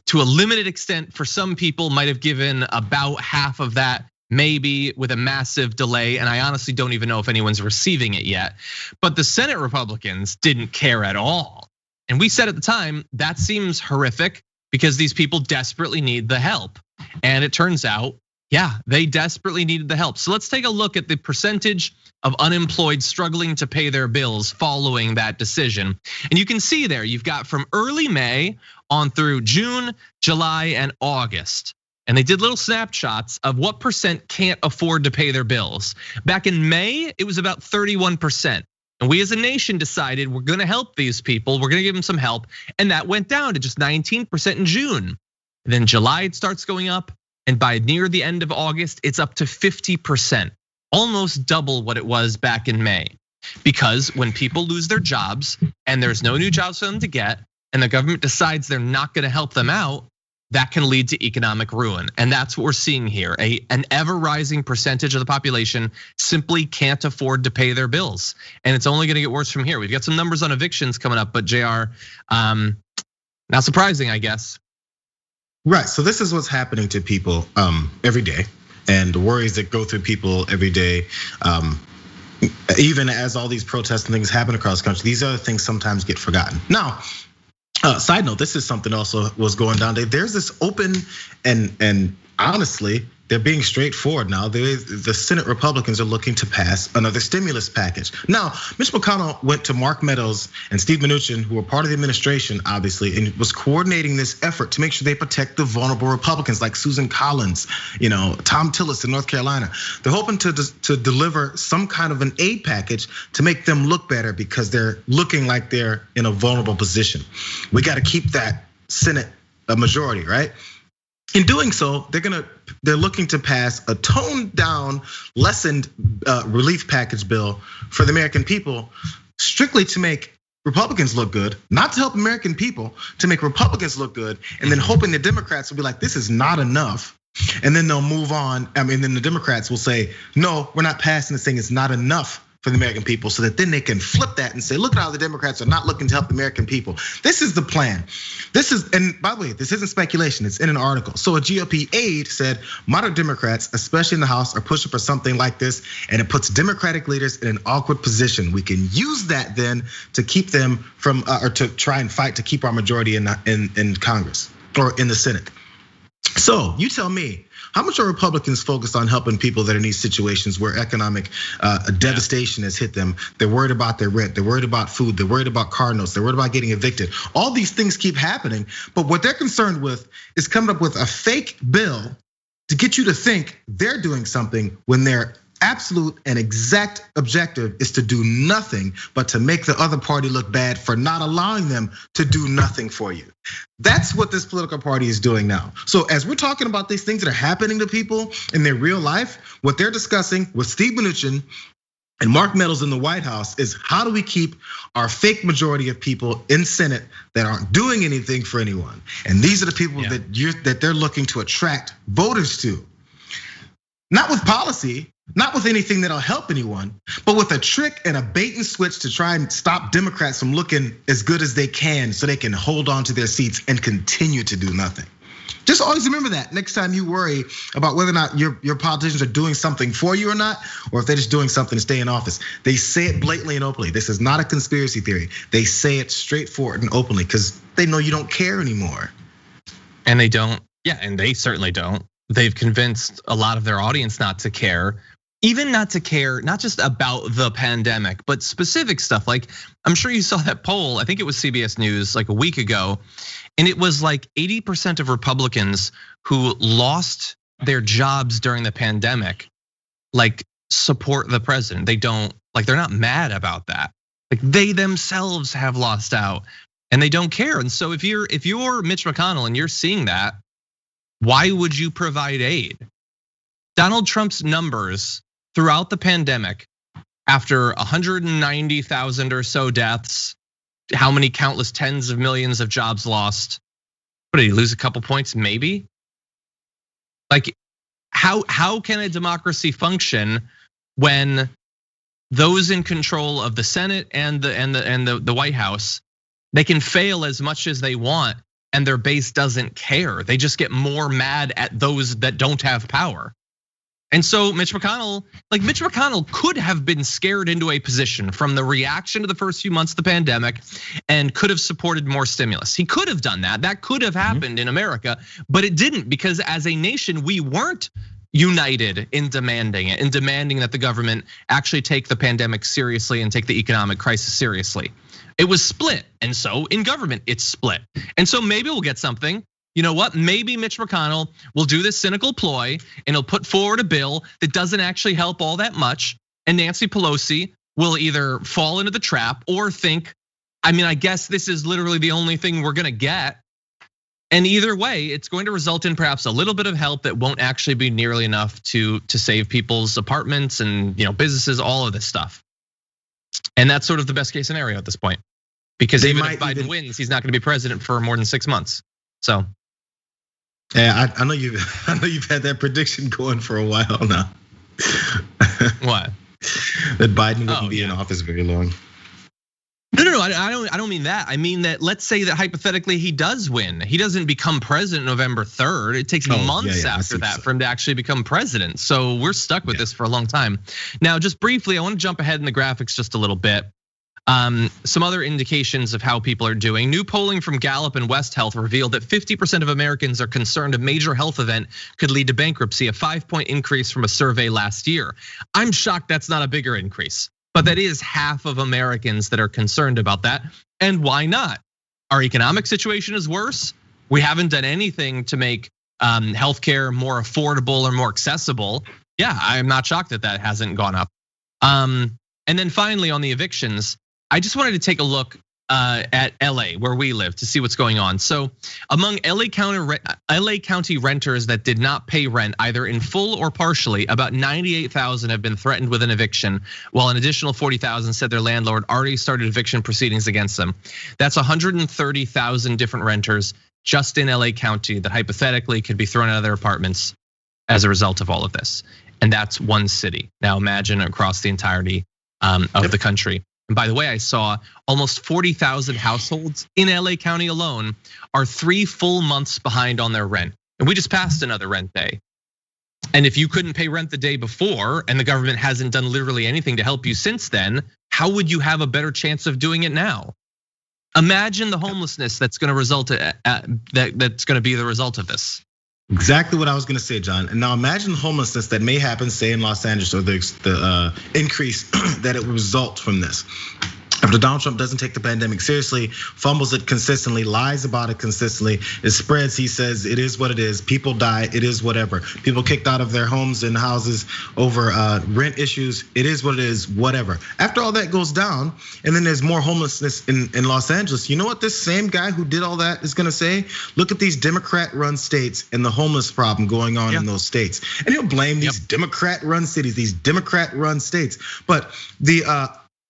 to a limited extent for some people might have given about half of that, maybe with a massive delay, and I honestly don't even know if anyone's receiving it yet. But the Senate Republicans didn't care at all. And we said at the time, that seems horrific because these people desperately need the help. And it turns out, they desperately needed the help. So let's take a look at the percentage of unemployed struggling to pay their bills following that decision. And you can see there, you've got from early May on through June, July, and August. And they did little snapshots of what percent can't afford to pay their bills. Back in May, it was about 31%. And we as a nation decided we're gonna help these people, we're gonna give them some help. And that went down to just 19% in June. And then July, it starts going up. And by near the end of August, it's up to 50%, almost double what it was back in May. Because when people lose their jobs and there's no new jobs for them to get, and the government decides they're not gonna help them out, that can lead to economic ruin. And that's what we're seeing here. An ever rising percentage of the population simply can't afford to pay their bills. And it's only gonna get worse from here. We've got some numbers on evictions coming up, but Jayar, not surprising, I guess. Right, so this is what's happening to people every day, and the worries that go through people every day. Even as all these protests and things happen across the country, these other things sometimes get forgotten. Now, side note, this is something also was going down. There's this open and honestly, they're being straightforward now. The Senate Republicans are looking to pass another stimulus package. Now, Mitch McConnell went to Mark Meadows and Steve Mnuchin, who were part of the administration, obviously, and was coordinating this effort to make sure they protect the vulnerable Republicans like Susan Collins, Tom Tillis in North Carolina. They're hoping to deliver some kind of an aid package to make them look better because they're looking like they're in a vulnerable position. We got to keep that Senate majority, right? In doing so, they're looking to pass a toned down, lessened relief package bill for the American people, strictly to make Republicans look good, not to help American people, to make Republicans look good, and then hoping the Democrats will be like, this is not enough. And then they'll move on. I mean, then the Democrats will say, no, we're not passing this thing. It's not enough for the American people, so that then they can flip that and say, look at how the Democrats are not looking to help the American people. This is the plan. And by the way, this isn't speculation, it's in an article. So a GOP aide said, moderate Democrats, especially in the House, are pushing for something like this, and it puts Democratic leaders in an awkward position. We can use that then to keep them from, or to try and fight to keep our majority in Congress or in the Senate. So you tell me, how much are Republicans focused on helping people that are in these situations where economic devastation has hit them? They're worried about their rent, they're worried about food, they're worried about car notes, they're worried about getting evicted. All these things keep happening, but what they're concerned with is coming up with a fake bill to get you to think they're doing something when their absolute and exact objective is to do nothing but to make the other party look bad for not allowing them to do nothing for you. That's what this political party is doing now. So as we're talking about these things that are happening to people in their real life, what they're discussing with Steve Mnuchin and Mark Meadows in the White House is, how do we keep our fake majority of people in Senate that aren't doing anything for anyone? And these are the people that they're looking to attract voters to. Not with policy, not with anything that'll help anyone, but with a trick and a bait and switch to try and stop Democrats from looking as good as they can so they can hold on to their seats and continue to do nothing. Just always remember that next time you worry about whether or not your politicians are doing something for you or not, or if they're just doing something to stay in office. They say it blatantly and openly. This is not a conspiracy theory. They say it straightforward and openly because they know you don't care anymore. And they don't, and they certainly don't. They've convinced a lot of their audience not to care. Even not to care, not just about the pandemic, but specific stuff. Like, I'm sure you saw that poll, I think it was CBS News like a week ago, and it was like 80% of Republicans who lost their jobs during the pandemic, like, support the president. They don't, like, they're not mad about that. Like, they themselves have lost out and they don't care. And so if you're Mitch McConnell and you're seeing that, why would you provide aid? Donald Trump's numbers throughout the pandemic, after 190,000 or so deaths, how many countless tens of millions of jobs lost? What, did he lose a couple points? Maybe. Like, how can a democracy function when those in control of the Senate and the White House, they can fail as much as they want and their base doesn't care? They just get more mad at those that don't have power. And so Mitch McConnell could have been scared into a position from the reaction to the first few months of the pandemic and could have supported more stimulus. He could have done that. That could have happened in America, but it didn't, because as a nation, we weren't united in demanding it, in demanding that the government actually take the pandemic seriously and take the economic crisis seriously. It was split, and so in government, it's split. And so maybe we'll get something. You know what? Maybe Mitch McConnell will do this cynical ploy and he'll put forward a bill that doesn't actually help all that much. And Nancy Pelosi will either fall into the trap or think, I guess this is literally the only thing we're gonna get. And either way, it's going to result in perhaps a little bit of help that won't actually be nearly enough to save people's apartments and businesses, all of this stuff. And that's sort of the best case scenario at this point, because even if Biden wins, he's not gonna be president for more than 6 months. So. Yeah, I know you've had that prediction going for a while now. What? That Biden wouldn't be in office very long. No, I don't mean that. I mean that, let's say that hypothetically he does win. He doesn't become president November 3rd. It takes months after that for him to actually become president. So we're stuck with this for a long time. Now, just briefly, I want to jump ahead in the graphics just a little bit. Some other indications of how people are doing. New polling from Gallup and West Health revealed that 50% of Americans are concerned a major health event could lead to bankruptcy, a 5-point increase from a survey last year. I'm shocked that's not a bigger increase, but that is half of Americans that are concerned about that. And why not? Our economic situation is worse. We haven't done anything to make healthcare more affordable or more accessible. Yeah, I'm not shocked that that hasn't gone up. And then finally on the evictions, I just wanted to take a look at LA, where we live, to see what's going on. So among LA County renters that did not pay rent either in full or partially, about 98,000 have been threatened with an eviction, while an additional 40,000 said their landlord already started eviction proceedings against them. That's 130,000 different renters just in LA County that hypothetically could be thrown out of their apartments as a result of all of this. And that's one city. Now imagine across the entirety of the country. And by the way, I saw almost 40,000 households in LA County alone are 3 full months behind on their rent. And we just passed another rent day. And if you couldn't pay rent the day before and the government hasn't done literally anything to help you since then, how would you have a better chance of doing it now? Imagine the homelessness that's going to result that's going to be the result of this. Exactly what I was going to say, John. And now imagine homelessness that may happen, say in Los Angeles, or the increase that it will result from this. After Donald Trump doesn't take the pandemic seriously, fumbles it consistently, lies about it consistently, it spreads, he says it is what it is, people die, it is whatever. People kicked out of their homes and houses over rent issues, it is what it is, whatever. After all that goes down, and then there's more homelessness in Los Angeles, you know what this same guy who did all that is gonna say? Look at these Democrat-run states and the homeless problem going on in those states. And he'll blame these Democrat-run cities, these Democrat-run states. But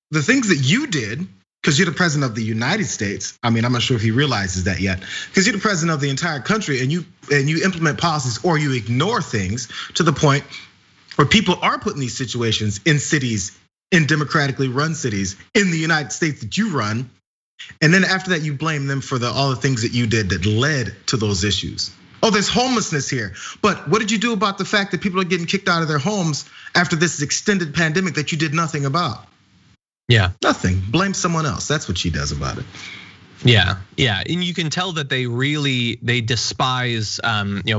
the things that you did, because you're the president of the United States. I mean, I'm not sure if he realizes that yet, because you're the president of the entire country, and you implement policies or you ignore things to the point where people are put in these situations in cities, in democratically run cities in the United States that you run, and then after that you blame them for all the things that you did that led to those issues. Oh, there's homelessness here, but what did you do about the fact that people are getting kicked out of their homes after this extended pandemic that you did nothing about? Yeah, nothing. Blame someone else. That's what she does about it. Yeah, and you can tell that they despise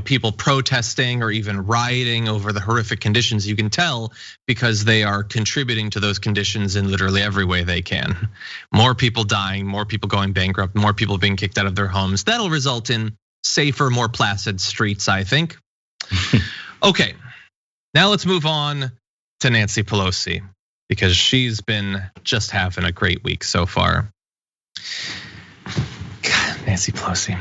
people protesting or even rioting over the horrific conditions. You can tell because they are contributing to those conditions in literally every way they can. More people dying, more people going bankrupt, more people being kicked out of their homes. That'll result in safer, more placid streets, I think. Okay, now let's move on to Nancy Pelosi, because she's been just having a great week so far. God, Nancy Pelosi.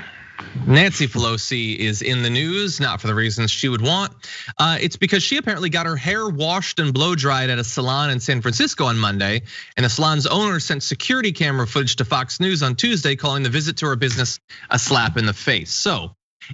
Nancy Pelosi is in the news, not for the reasons she would want. It's because she apparently got her hair washed and blow dried at a salon in San Francisco on Monday. And the salon's owner sent security camera footage to Fox News on Tuesday, calling the visit to her business a slap in the face. So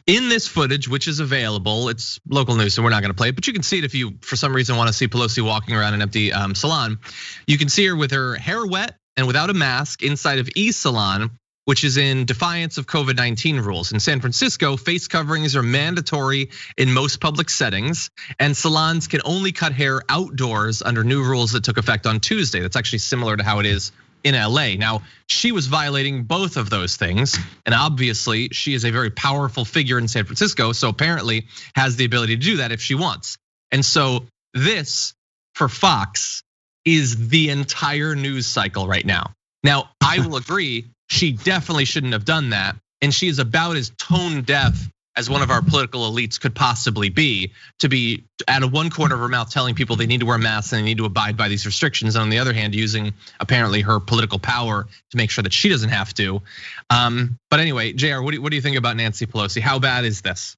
in this footage, which is available, it's local news, so we're not gonna play it, but you can see it if you, for some reason, wanna see Pelosi walking around an empty salon. You can see her with her hair wet and without a mask inside of E's salon, which is in defiance of COVID-19 rules. In San Francisco, face coverings are mandatory in most public settings, and salons can only cut hair outdoors under new rules that took effect on Tuesday. That's actually similar to how it is in LA. Now, she was violating both of those things, and obviously she is a very powerful figure in San Francisco, so apparently has the ability to do that if she wants. And so this, for Fox, is the entire news cycle right now. Now, I will agree, she definitely shouldn't have done that, and she is about as tone deaf as one of our political elites could possibly be, to be out of one corner of her mouth telling people they need to wear masks and they need to abide by these restrictions, and on the other hand, using apparently her political power to make sure that she doesn't have to. But anyway, Jayar, what do you think about Nancy Pelosi? How bad is this?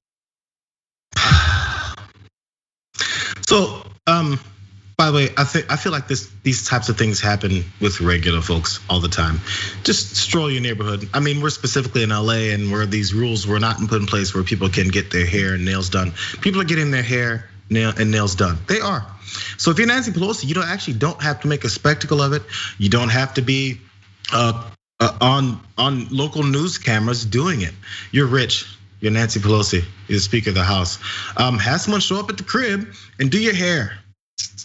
So, by the way, I feel like these types of things happen with regular folks all the time. Just stroll your neighborhood. I mean, we're specifically in LA, and where these rules were not put in place where people can get their hair and nails done. People are getting their hair and nails done. They are. So if you're Nancy Pelosi, you don't have to make a spectacle of it. You don't have to be on local news cameras doing it. You're rich. You're Nancy Pelosi. You're the Speaker of the House. Have someone show up at the crib and do your hair.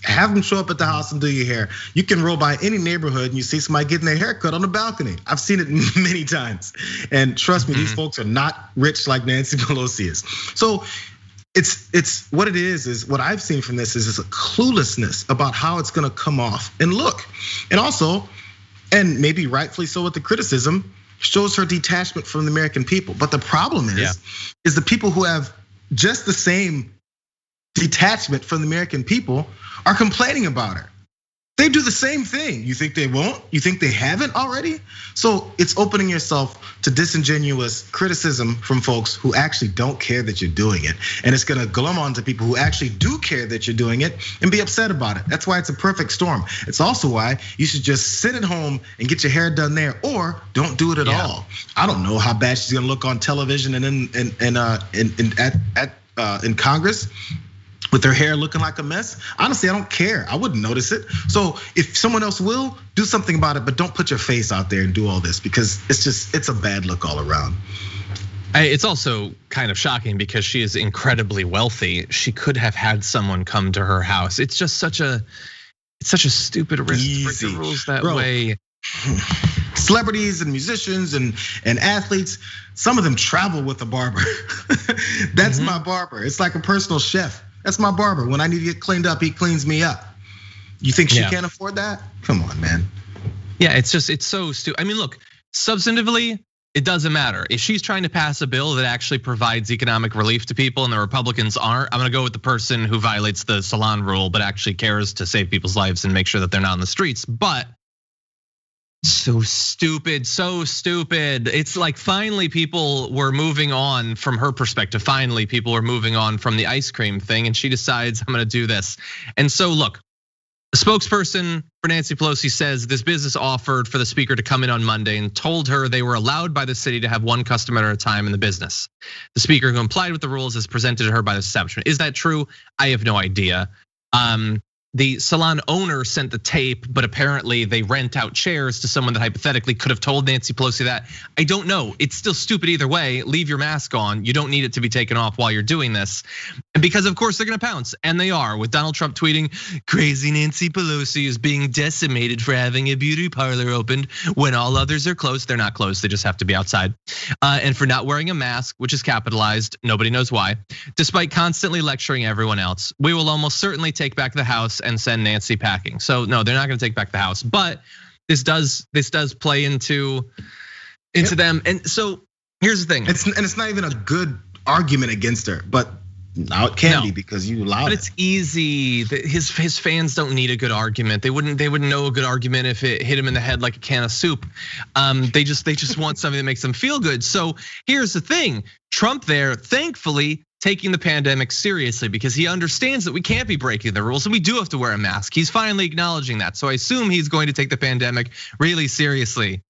Have them show up at the house and do your hair. You can roll by any neighborhood and you see somebody getting their hair cut on the balcony. I've seen it many times. And trust me, these folks are not rich like Nancy Pelosi is. So it's what it is what I've seen from this is a cluelessness about how it's gonna come off and look. And also, and maybe rightfully so with the criticism, shows her detachment from the American people. But the problem is the people who have just the same detachment from the American people are complaining about her. They do the same thing. You think they won't? You think they haven't already? So it's opening yourself to disingenuous criticism from folks who actually don't care that you're doing it. And it's gonna glom onto people who actually do care that you're doing it and be upset about it. That's why it's a perfect storm. It's also why you should just sit at home and get your hair done there, or don't do it at all. I don't know how bad she's gonna look on television and in Congress with her hair looking like a mess. Honestly, I don't care. I wouldn't notice it. So if someone else will, do something about it, but don't put your face out there and do all this, because it's a bad look all around. It's also kind of shocking because she is incredibly wealthy. She could have had someone come to her house. It's just such a stupid risk to break the rules that way. Celebrities and musicians and athletes, some of them travel with a barber. That's my barber. It's like a personal chef. That's my barber. When I need to get cleaned up, he cleans me up. You think she can't afford that? Come on, man. Yeah, it's so stupid. I mean, look, substantively, it doesn't matter. If she's trying to pass a bill that actually provides economic relief to people and the Republicans aren't, I'm gonna go with the person who violates the salon rule but actually cares to save people's lives and make sure that they're not on the streets. But so stupid, so stupid. It's like finally people were moving on from her perspective. Finally, people were moving on from the ice cream thing, and she decides, I'm gonna do this. And so look, a spokesperson for Nancy Pelosi says this business offered for the speaker to come in on Monday and told her they were allowed by the city to have one customer at a time in the business. The speaker, who complied with the rules, is presented to her by the establishment. Is that true? I have no idea. The salon owner sent the tape, but apparently they rent out chairs to someone that hypothetically could have told Nancy Pelosi that. I don't know. It's still stupid either way. Leave your mask on. You don't need it to be taken off while you're doing this. And because of course they're gonna pounce, and they are, with Donald Trump tweeting, crazy Nancy Pelosi is being decimated for having a beauty parlor opened when all others are closed. They're not closed, they just have to be outside. And for not wearing a mask, which is capitalized, nobody knows why, despite constantly lecturing everyone else. We will almost certainly take back the house and send Nancy packing. So no, they're not gonna take back the house, but this does play into them. And so here's the thing. It's not even a good argument against her, but now it can be because you allowed it. But it's easy. His fans don't need a good argument. They wouldn't know a good argument if it hit him in the head like a can of soup. They just want something that makes them feel good. So here's the thing. Trump there, thankfully, taking the pandemic seriously because he understands that we can't be breaking the rules and we do have to wear a mask. He's finally acknowledging that. So I assume he's going to take the pandemic really seriously.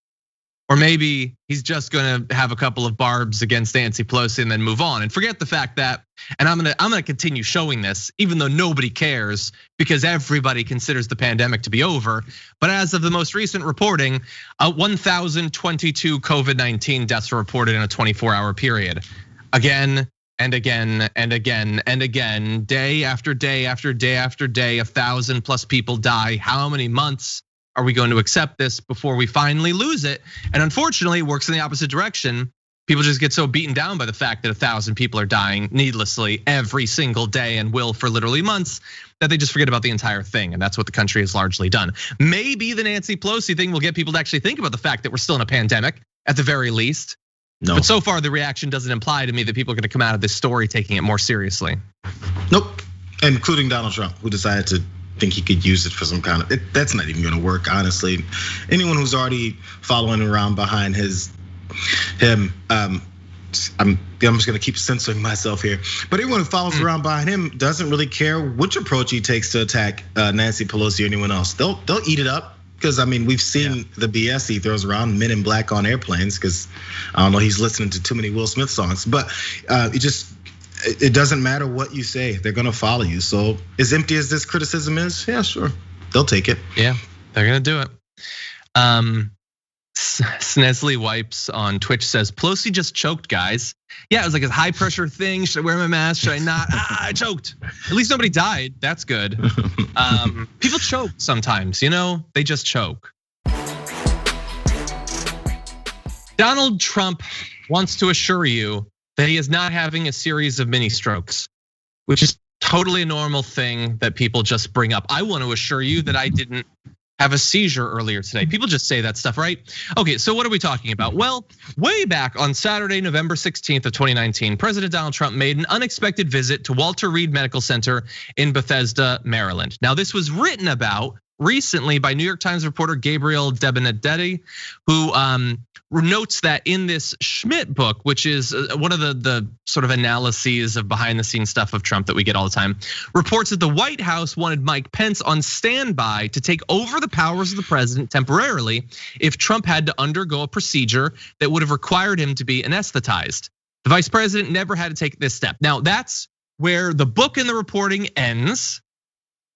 Or maybe he's just gonna have a couple of barbs against Nancy Pelosi and then move on and forget the fact that, and I'm gonna continue showing this even though nobody cares because everybody considers the pandemic to be over. But as of the most recent reporting, 1,022 COVID-19 deaths were reported in a 24-hour period. Again and again and again and again, day after day after day after day, 1,000 plus people die. How many months are we going to accept this before we finally lose it? And unfortunately, it works in the opposite direction. People just get so beaten down by the fact that 1,000 people are dying needlessly every single day and will for literally months that they just forget about the entire thing. And that's what the country has largely done. Maybe the Nancy Pelosi thing will get people to actually think about the fact that we're still in a pandemic at the very least. No. But so far the reaction doesn't imply to me that people are gonna come out of this story taking it more seriously. Nope, including Donald Trump, who decided to think he could use it for some kind of, that's not even gonna work, honestly. Anyone who's already following around behind him, I'm just gonna keep censoring myself here. But anyone who follows around behind him doesn't really care which approach he takes to attack Nancy Pelosi or anyone else. They'll eat it up. Because I mean, we've seen the BS he throws around, Men in Black on airplanes. Because I don't know, he's listening to too many Will Smith songs. But it doesn't matter what you say, they're gonna follow you. So as empty as this criticism is, yeah, sure, they'll take it. Yeah, they're gonna do it. Snesley Wipes on Twitch says, Pelosi just choked, guys. Yeah, it was like a high pressure thing. Should I wear my mask? Should I not? I choked. At least nobody died. That's good. People choke sometimes, they just choke. Donald Trump wants to assure you that he is not having a series of mini strokes, which is totally a normal thing that people just bring up. I want to assure you that I didn't have a seizure earlier today. People just say that stuff, right? Okay, so what are we talking about? Well, way back on Saturday, November 16th of 2019, President Donald Trump made an unexpected visit to Walter Reed Medical Center in Bethesda, Maryland. Now, this was written about recently by New York Times reporter Gabriel Debenedetti, who notes that in this Schmidt book, which is one of the sort of analyses of behind the scenes stuff of Trump that we get all the time, reports that the White House wanted Mike Pence on standby to take over the powers of the president temporarily if Trump had to undergo a procedure that would have required him to be anesthetized. The vice president never had to take this step. Now that's where the book and the reporting ends.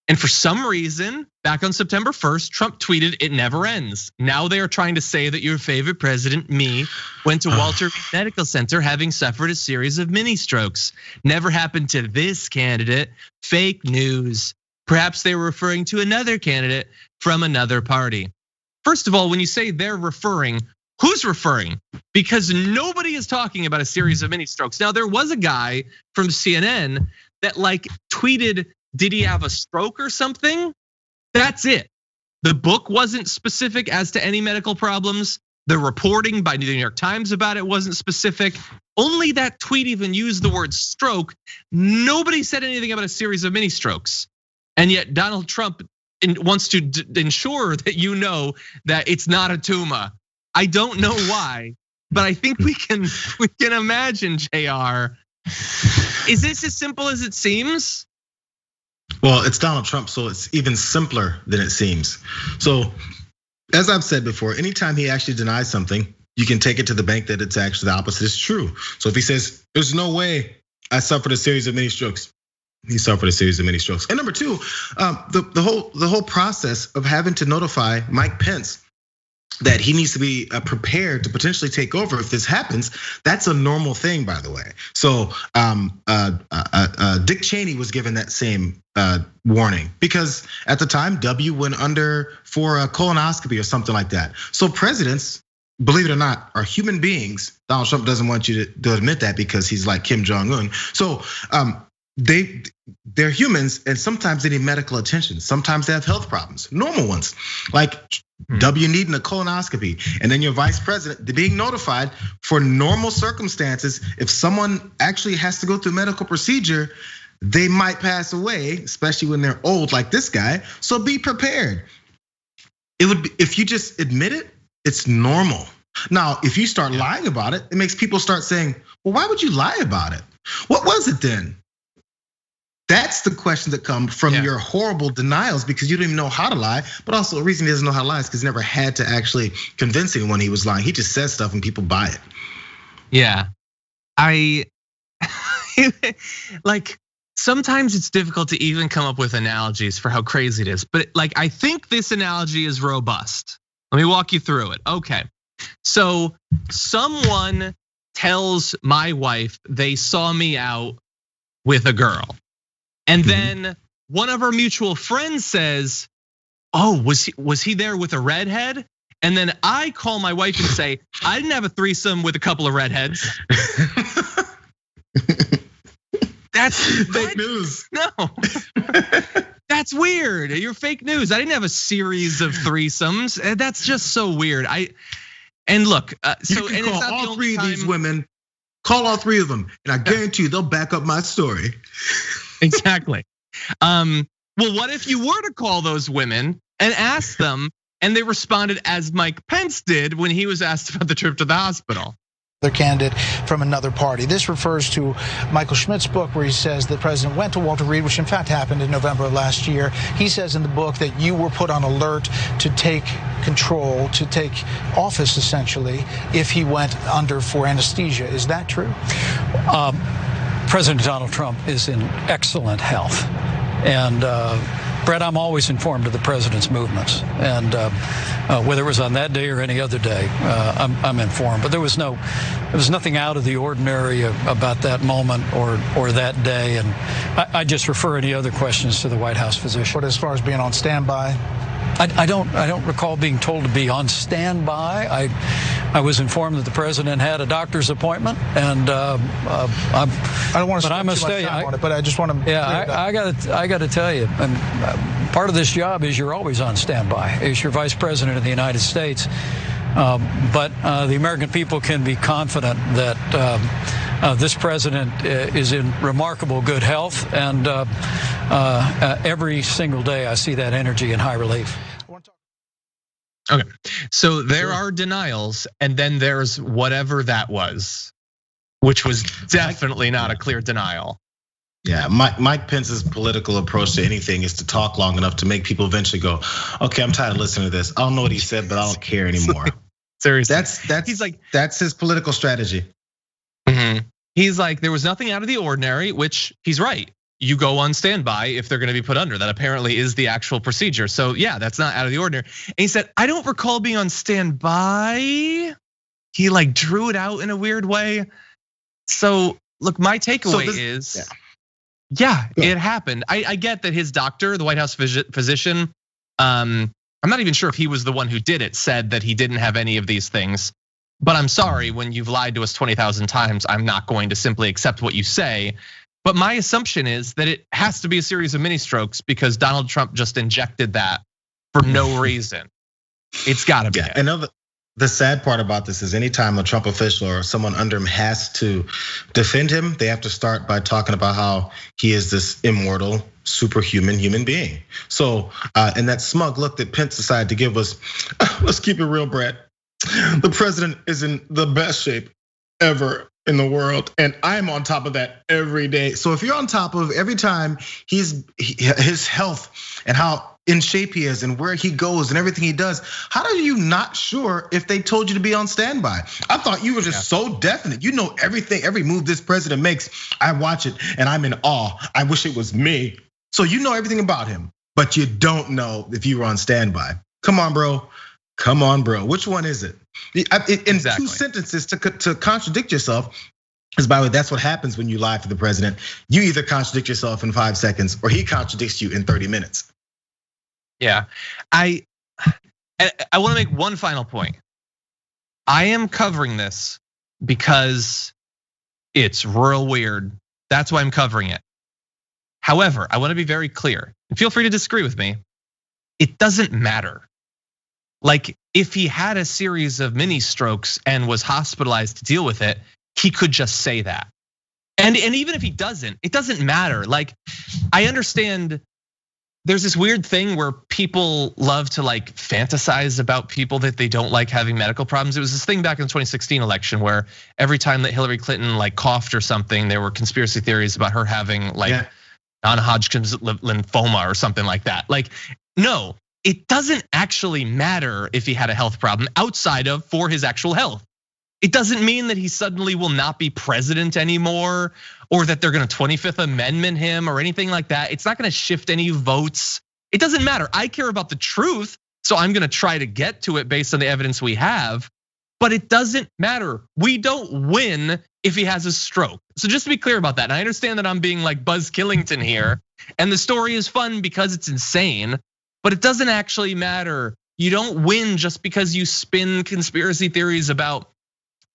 And for some reason, back on September 1st, Trump tweeted, "It never ends." Now they are trying to say that your favorite president, me, went to Walter Reed Medical Center having suffered a series of mini strokes. Never happened to this candidate. Fake news. Perhaps they were referring to another candidate from another party. First of all, when you say they're referring, who's referring? Because nobody is talking about a series of mini strokes. Now there was a guy from CNN that tweeted, did he have a stroke or something? That's it. The book wasn't specific as to any medical problems. The reporting by the New York Times about it wasn't specific. Only that tweet even used the word stroke. Nobody said anything about a series of mini strokes. And yet Donald Trump wants to ensure that you know that it's not a tumor. I don't know why, but I think we can imagine, Jayar. Is this as simple as it seems? Well, it's Donald Trump, so it's even simpler than it seems. So, as I've said before, anytime he actually denies something, you can take it to the bank that it's actually the opposite is true. So if he says, "There's no way I suffered a series of mini strokes," he suffered a series of mini strokes. And number two, the whole process of having to notify Mike Pence that he needs to be prepared to potentially take over if this happens, that's a normal thing, by the way. So Dick Cheney was given that same warning because at the time W went under for a colonoscopy or something like that. So presidents, believe it or not, are human beings. Donald Trump doesn't want you to admit that because he's like Kim Jong-un. So they're humans and sometimes they need medical attention. Sometimes they have health problems, normal ones, like W needing a colonoscopy, and then your vice president being notified for normal circumstances. If someone actually has to go through a medical procedure, they might pass away, especially when they're old like this guy. So be prepared. It would be, if you just admit it, it's normal. Now, if you start lying about it, it makes people start saying, well, why would you lie about it? What was it then? That's the question that comes from your horrible denials because you don't even know how to lie. But also the reason he doesn't know how to lie is because he never had to actually convince anyone he was lying. He just says stuff and people buy it. Yeah, sometimes it's difficult to even come up with analogies for how crazy it is. But I think this analogy is robust. Let me walk you through it. Okay, so someone tells my wife they saw me out with a girl. And then one of our mutual friends says, "Oh, was he there with a redhead?" And then I call my wife and say, "I didn't have a threesome with a couple of redheads." That's fake news. No, that's weird. You're fake news. I didn't have a series of threesomes. That's just so weird. And look, so you can call all three of these women. Call all three of them, and I guarantee you they'll back up my story. Exactly. Well, what if you were to call those women and ask them, and they responded as Mike Pence did when he was asked about the trip to the hospital? Their candidate from another party. This refers to Michael Schmidt's book where he says the president went to Walter Reed, which in fact happened in November of last year. He says in the book that you were put on alert to take control, to take office essentially, if he went under for anesthesia. Is that true? President Donald Trump is in excellent health. And Brett, I'm always informed of the president's movements. And whether it was on that day or any other day, I'm informed. But there was nothing out of the ordinary about that moment or that day. And I just refer any other questions to the White House physician. But as far as being on standby? I don't recall being told to be on standby. I was informed that the president had a doctor's appointment, and I don't want to spend too much time on it, but I just want to. Yeah, I got to tell you, part of this job is you're always on standby. As your vice president of the United States, but the American people can be confident that This president is in remarkable good health, and every single day I see that energy in high relief. Okay, so there are denials, and then there's whatever that was, which was definitely not a clear denial. Yeah, Mike Pence's political approach to anything is to talk long enough to make people eventually go, okay, I'm tired of listening to this. I don't know what he said, but I don't care anymore. Seriously, that's his political strategy. He's like, there was nothing out of the ordinary, which he's right. You go on standby if they're gonna be put under. That apparently is the actual procedure. So yeah, that's not out of the ordinary. And he said, I don't recall being on standby. He like drew it out in a weird way. So look, my takeaway is, yeah, it happened. I get that his doctor, the White House physician, I'm not even sure if he was the one who did it, said that he didn't have any of these things. But I'm sorry, when you've lied to us 20,000 times, I'm not going to simply accept what you say. But my assumption is that it has to be a series of mini strokes because Donald Trump just injected that for no reason. It's gotta be. And the sad part about this is anytime a Trump official or someone under him has to defend him, they have to start by talking about how he is this immortal, superhuman human being. So, and that smug look that Pence decided to give us, let's keep it real, Brett. The president is in the best shape ever in the world, and I'm on top of that every day. So if you're on top of every time his health and how in shape he is and where he goes and everything he does, how are you not sure if they told you to be on standby? I thought you were just so definite. You know everything, every move this president makes. I watch it and I'm in awe. I wish it was me. So you know everything about him, but you don't know if you were on standby. Come on, bro. Come on, bro. Which one is it? In 2 sentences to contradict yourself, because by the way, that's what happens when you lie for the president. You either contradict yourself in 5 seconds or he contradicts you in 30 minutes. Yeah, I want to make one final point. I am covering this because it's real weird. That's why I'm covering it. However, I want to be very clear, and feel free to disagree with me. It doesn't matter. Like if he had a series of mini strokes and was hospitalized to deal with it, he could just say that. And even if he doesn't, it doesn't matter. Like I understand there's this weird thing where people love to like fantasize about people that they don't like having medical problems. It was this thing back in the 2016 election where every time that Hillary Clinton like coughed or something, there were conspiracy theories about her having like non-Hodgkin's lymphoma or something like that. Like, no. It doesn't actually matter if he had a health problem outside of for his actual health. It doesn't mean that he suddenly will not be president anymore or that they're gonna 25th Amendment him or anything like that. It's not gonna shift any votes. It doesn't matter. I care about the truth, so I'm gonna try to get to it based on the evidence we have, but it doesn't matter. We don't win if he has a stroke. So just to be clear about that, and I understand that I'm being like Buzz Killington here, and the story is fun because it's insane. But it doesn't actually matter. You don't win just because you spin conspiracy theories about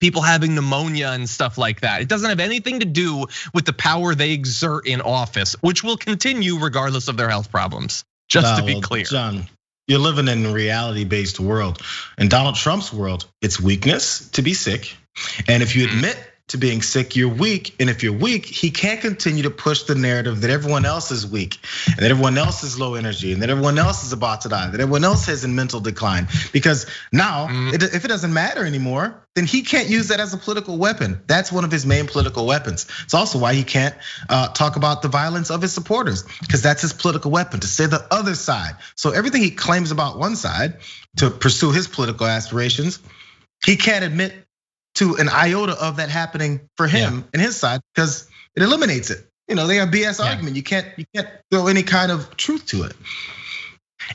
people having pneumonia and stuff like that. It doesn't have anything to do with the power they exert in office, which will continue regardless of their health problems, just to be clear. John, you're living in a reality-based world. In Donald Trump's world, it's weakness to be sick. And if you admit to being sick, you're weak. And if you're weak, he can't continue to push the narrative that everyone else is weak and that everyone else is low energy and that everyone else is about to die, that everyone else is in mental decline. Because now, if it doesn't matter anymore, then he can't use that as a political weapon. That's one of his main political weapons. It's also why he can't talk about the violence of his supporters, because that's his political weapon, to say the other side. So everything he claims about one side to pursue his political aspirations, he can't admit to an iota of that happening for him and his side because it eliminates it. You know, they have BS argument. You can't throw any kind of truth to it.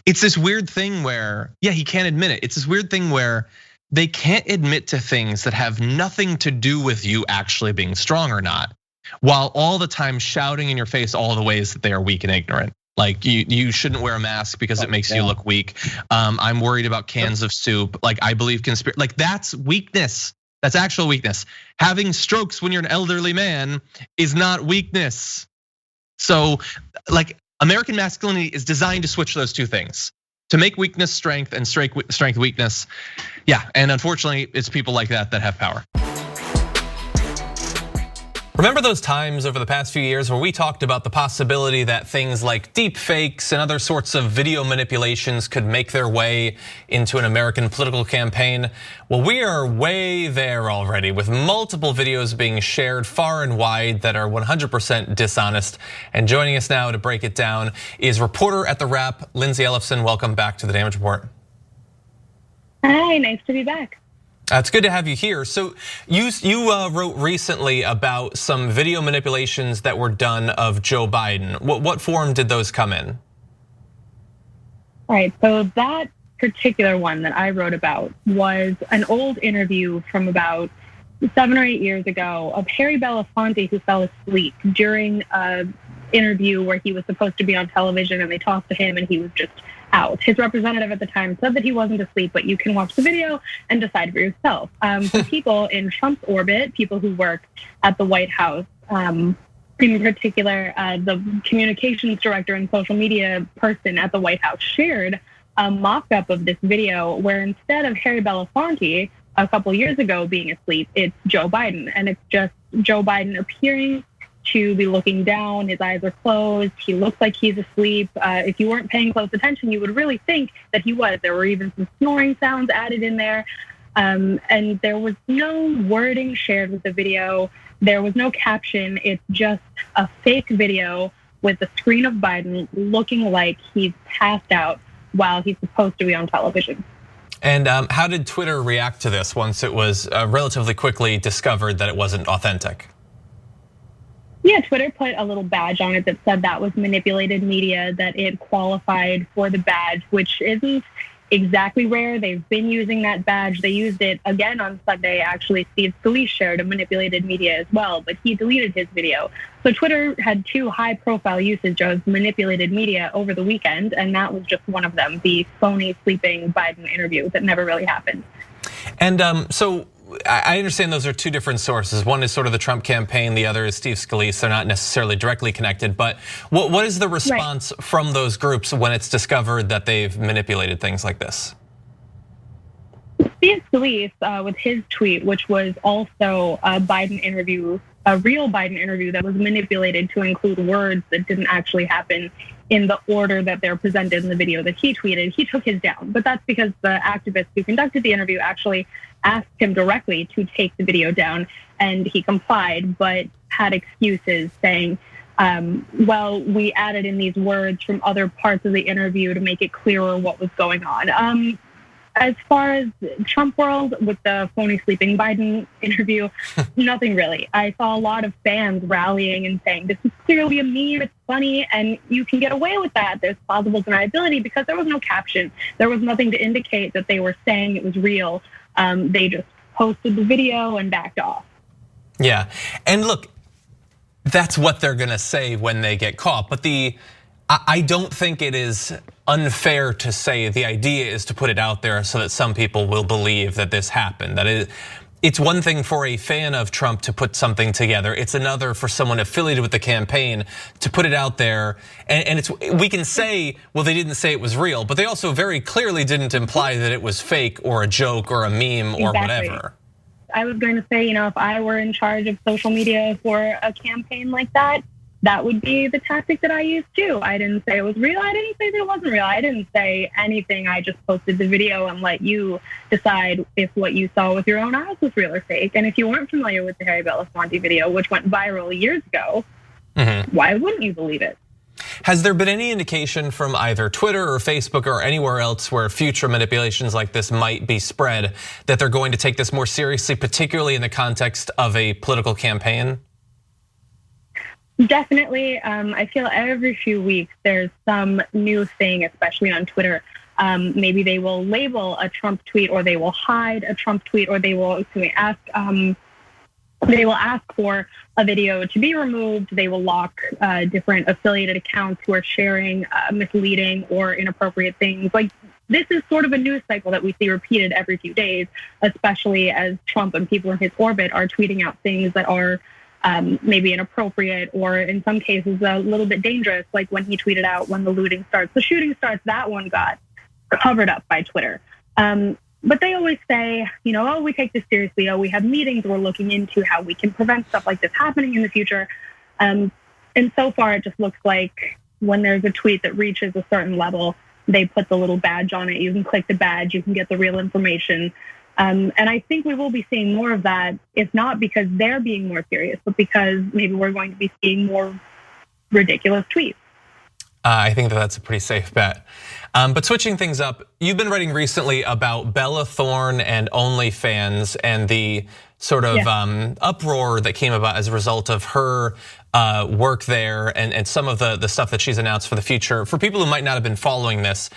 It's this weird thing where, he can't admit it. It's this weird thing where they can't admit to things that have nothing to do with you actually being strong or not, while all the time shouting in your face all the ways that they are weak and ignorant. Like you shouldn't wear a mask because it makes you look weak. I'm worried about cans of soup. Like I believe conspiracy. Like that's weakness. That's actual weakness. Having strokes when you're an elderly man is not weakness. So like American masculinity is designed to switch those two things, to make weakness strength and strength weakness. And unfortunately, it's people like that have power. Remember those times over the past few years where we talked about the possibility that things like deep fakes and other sorts of video manipulations could make their way into an American political campaign? Well, we are way there already, with multiple videos being shared far and wide that are 100% dishonest. And joining us now to break it down is reporter at TheWrap, Lindsey Ellefson. Welcome back to the Damage Report. Hi, nice to be back. It's good to have you here. So you wrote recently about some video manipulations that were done of Joe Biden. What form did those come in? All right, so that particular one that I wrote about was an old interview from about 7 or 8 years ago of Harry Belafonte, who fell asleep during an interview where he was supposed to be on television, and they talked to him and he was just out. His representative at the time said that he wasn't asleep, but you can watch the video and decide for yourself. For people in Trump's orbit, people who work at the White House, in particular, the communications director and social media person at the White House shared a mock-up of this video where instead of Harry Belafonte a couple years ago being asleep, it's Joe Biden. And it's just Joe Biden appearing to be looking down, his eyes are closed, he looks like he's asleep. If you weren't paying close attention, you would really think that he was. There were even some snoring sounds added in there. And there was no wording shared with the video. There was no caption. It's just a fake video with the screen of Biden looking like he's passed out while he's supposed to be on television. And how did Twitter react to this once it was relatively quickly discovered that it wasn't authentic? Yeah, Twitter put a little badge on it that said that was manipulated media, that it qualified for the badge, which isn't exactly rare. They've been using that badge. They used it again on Sunday. Actually, Steve Scalise shared a manipulated media as well, but he deleted his video. So Twitter had 2 high-profile usage of manipulated media over the weekend, and that was just one of them, the phony sleeping Biden interview that never really happened. And so I understand those are 2 different sources. One is sort of the Trump campaign, the other is Steve Scalise. They're not necessarily directly connected, but what is the response from those groups when it's discovered that they've manipulated things like this? Steve Scalise, with his tweet, which was also a Biden interview, a real Biden interview that was manipulated to include words that didn't actually happen in the order that they're presented in the video that he tweeted, he took his down. But that's because the activist who conducted the interview actually asked him directly to take the video down, and he complied, but had excuses saying, well, we added in these words from other parts of the interview to make it clearer what was going on. As far as Trump world with the phony sleeping Biden interview, nothing really. I saw a lot of fans rallying and saying, this is clearly a meme, it's funny, and you can get away with that. There's plausible deniability because there was no caption. There was nothing to indicate that they were saying it was real. They just posted the video and backed off. Yeah, and look, that's what they're gonna say when they get caught. But I don't think it is unfair to say the idea is to put it out there so that some people will believe that this happened. It's one thing for a fan of Trump to put something together. It's another for someone affiliated with the campaign to put it out there. And we can say, well, they didn't say it was real, but they also very clearly didn't imply that it was fake or a joke or a meme or whatever. I was going to say, if I were in charge of social media for a campaign like that, that would be the tactic that I used too. I didn't say it was real. I didn't say that it wasn't real. I didn't say anything. I just posted the video and let you decide if what you saw with your own eyes was real or fake. And if you weren't familiar with the Harry Belafonte video, which went viral years ago, why wouldn't you believe it? Has there been any indication from either Twitter or Facebook or anywhere else where future manipulations like this might be spread that they're going to take this more seriously, particularly in the context of a political campaign? Definitely. I feel every few weeks there's some new thing, especially on Twitter. Maybe they will label a Trump tweet, or they will hide a Trump tweet, or they will ask for a video to be removed. They will lock different affiliated accounts who are sharing misleading or inappropriate things. Like, this is sort of a news cycle that we see repeated every few days, especially as Trump and people in his orbit are tweeting out things that are maybe inappropriate, or in some cases a little bit dangerous, like when he tweeted out when the looting starts, the shooting starts. That one got covered up by Twitter. But they always say, oh, we take this seriously. Oh, we have meetings. We're looking into how we can prevent stuff like this happening in the future. And so far, it just looks like when there's a tweet that reaches a certain level, they put the little badge on it. You can click the badge. You can get the real information. And I think we will be seeing more of that, if not because they're being more serious, but because maybe we're going to be seeing more ridiculous tweets. I think that's a pretty safe bet. But switching things up, you've been writing recently about Bella Thorne and OnlyFans and the sort of uproar that came about as a result of her work there and some of the stuff that she's announced for the future. For people who might not have been following this,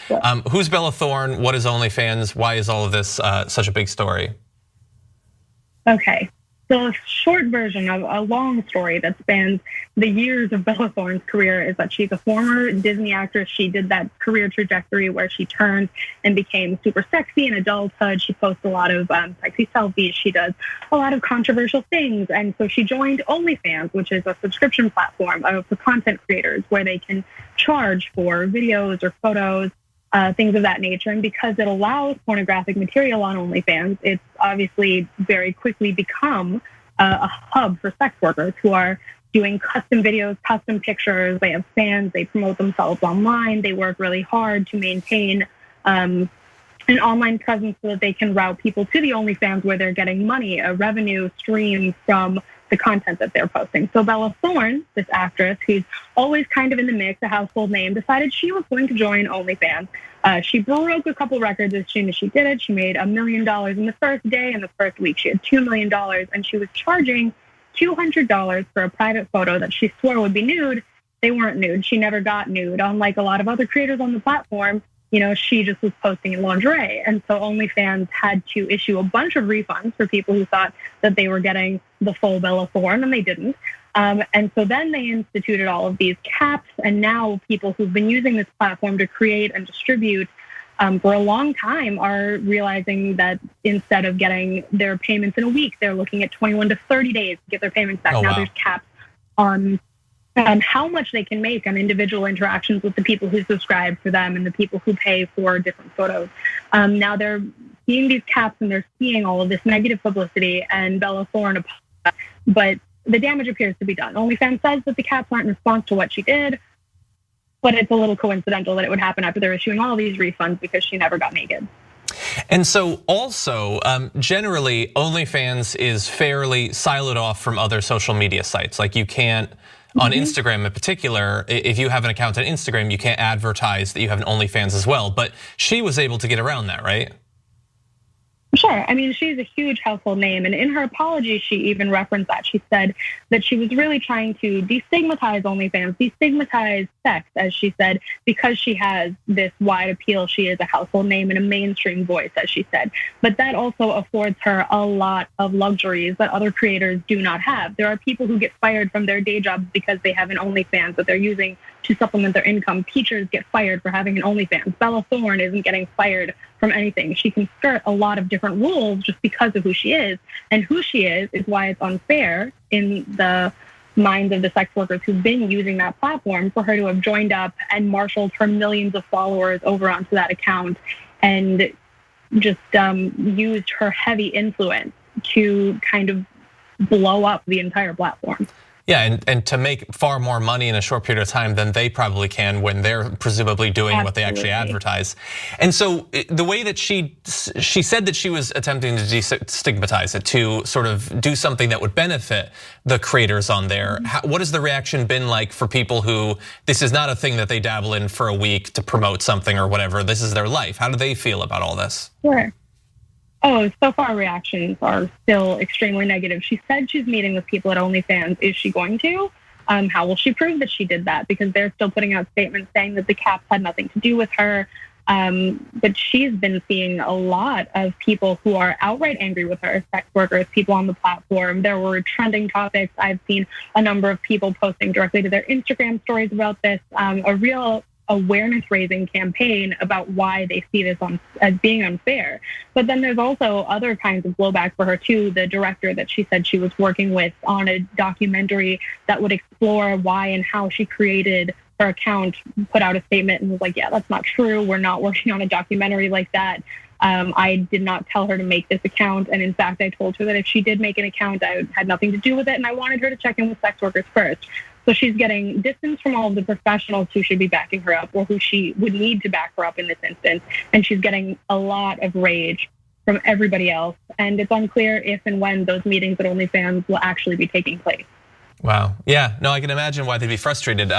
who's Bella Thorne? What is OnlyFans? Why is all of this such a big story? Okay. The short version of a long story that spans the years of Bella Thorne's career is that she's a former Disney actress. She did that career trajectory where she turned and became super sexy in adulthood. She posts a lot of sexy selfies. She does a lot of controversial things. And so she joined OnlyFans, which is a subscription platform for content creators where they can charge for videos or photos, things of that nature. And because it allows pornographic material on OnlyFans, it's obviously very quickly become a hub for sex workers who are doing custom videos, custom pictures. They have fans, they promote themselves online. They work really hard to maintain an online presence so that they can route people to the OnlyFans where they're getting money, a revenue stream from the content that they're posting. So Bella Thorne, this actress who's always kind of in the mix, a household name, decided she was going to join OnlyFans. She broke a couple records as soon as she did it. She made $1 million in the first day. In the first week, she had $2 million, and she was charging $200 for a private photo that she swore would be nude. They weren't nude. She never got nude. Unlike a lot of other creators on the platform, she just was posting in lingerie. And so OnlyFans had to issue a bunch of refunds for people who thought that they were getting the full Bella Thorne, and they didn't. And so then they instituted all of these caps, and now people who've been using this platform to create and distribute for a long time are realizing that instead of getting their payments in a week, they're looking at 21 to 30 days to get their payments back. Now there's caps on how much they can make on individual interactions with the people who subscribe for them and the people who pay for different photos. Now they're seeing these caps and they're seeing all of this negative publicity, and Bella Thorne, but the damage appears to be done. OnlyFans says that the caps aren't in response to what she did, but it's a little coincidental that it would happen after they're issuing all these refunds because she never got naked. And so also, generally, OnlyFans is fairly siloed off from other social media sites. Like you can't, on Instagram in particular, if you have an account on Instagram, you can't advertise that you have an OnlyFans as well. But she was able to get around that, right? Sure. I mean, she's a huge household name. And in her apology, she even referenced that. She said that she was really trying to destigmatize OnlyFans, destigmatize sex, as she said, because she has this wide appeal. She is a household name and a mainstream voice, as she said. But that also affords her a lot of luxuries that other creators do not have. There are people who get fired from their day jobs because they have an OnlyFans that they're using to supplement their income. Teachers get fired for having an OnlyFans. Bella Thorne isn't getting fired from anything. She can skirt a lot of different rules just because of who she is. And who she is why it's unfair in the minds of the sex workers who've been using that platform for her to have joined up and marshaled her millions of followers over onto that account and just used her heavy influence to kind of blow up the entire platform. Yeah, and to make far more money in a short period of time than they probably can when they're presumably doing what they actually advertise. And so the way that she said that she was attempting to destigmatize it, to sort of do something that would benefit the creators on there. What has the reaction been like for people who, this is not a thing that they dabble in for a week to promote something or whatever, this is their life? How do they feel about all this? Sure. Oh, so far reactions are still extremely negative. She said she's meeting with people at OnlyFans. Is she going to? How will she prove that she did that? Because they're still putting out statements saying that the caps had nothing to do with her. But she's been seeing a lot of people who are outright angry with her, sex workers, people on the platform. There were trending topics. I've seen a number of people posting directly to their Instagram stories about this, a real awareness-raising campaign about why they see this as being unfair. But then there's also other kinds of blowback for her too. The director that she said she was working with on a documentary that would explore why and how she created her account put out a statement and was like, yeah, that's not true. We're not working on a documentary like that. I did not tell her to make this account. And in fact, I told her that if she did make an account, I had nothing to do with it. And I wanted her to check in with sex workers first. So she's getting distance from all of the professionals who should be backing her up or who she would need to back her up in this instance. And she's getting a lot of rage from everybody else. And it's unclear if and when those meetings at OnlyFans will actually be taking place. Wow. Yeah, no, I can imagine why they'd be frustrated.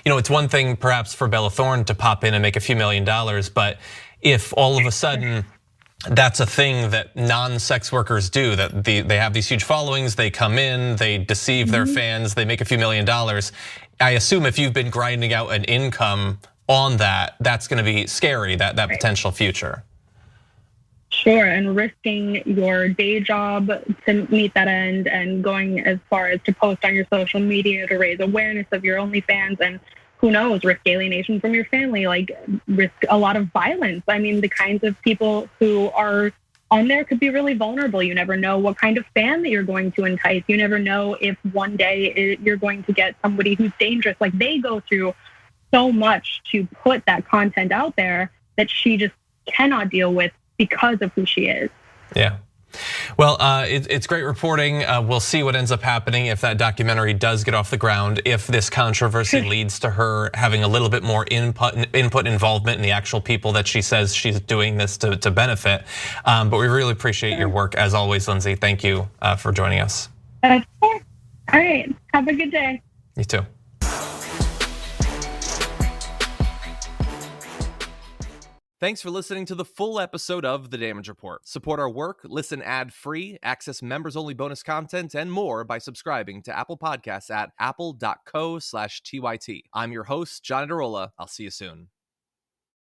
It's one thing perhaps for Bella Thorne to pop in and make a few $1 million, but if all of a sudden that's a thing that non-sex workers do, that they have these huge followings, they come in, they deceive their fans, they make a few $1 million. I assume if you've been grinding out an income on that, that's gonna be scary, that potential future. Sure, and risking your day job to meet that end and going as far as to post on your social media to raise awareness of your OnlyFans and who knows, risk alienation from your family, like risk a lot of violence. I mean, the kinds of people who are on there could be really vulnerable. You never know what kind of fan that you're going to entice. You never know if one day you're going to get somebody who's dangerous. Like they go through so much to put that content out there that she just cannot deal with because of who she is. Yeah. Well, it's great reporting. We'll see what ends up happening if that documentary does get off the ground, if this controversy leads to her having a little bit more input involvement in the actual people that she says she's doing this to benefit. But we really appreciate your work as always, Lindsey. Thank you for joining us. All right. Have a good day. You too. Thanks for listening to the full episode of The Damage Report. Support our work, listen ad-free, access members-only bonus content, and more by subscribing to Apple Podcasts at apple.co/TYT. I'm your host, John Adarola. I'll see you soon.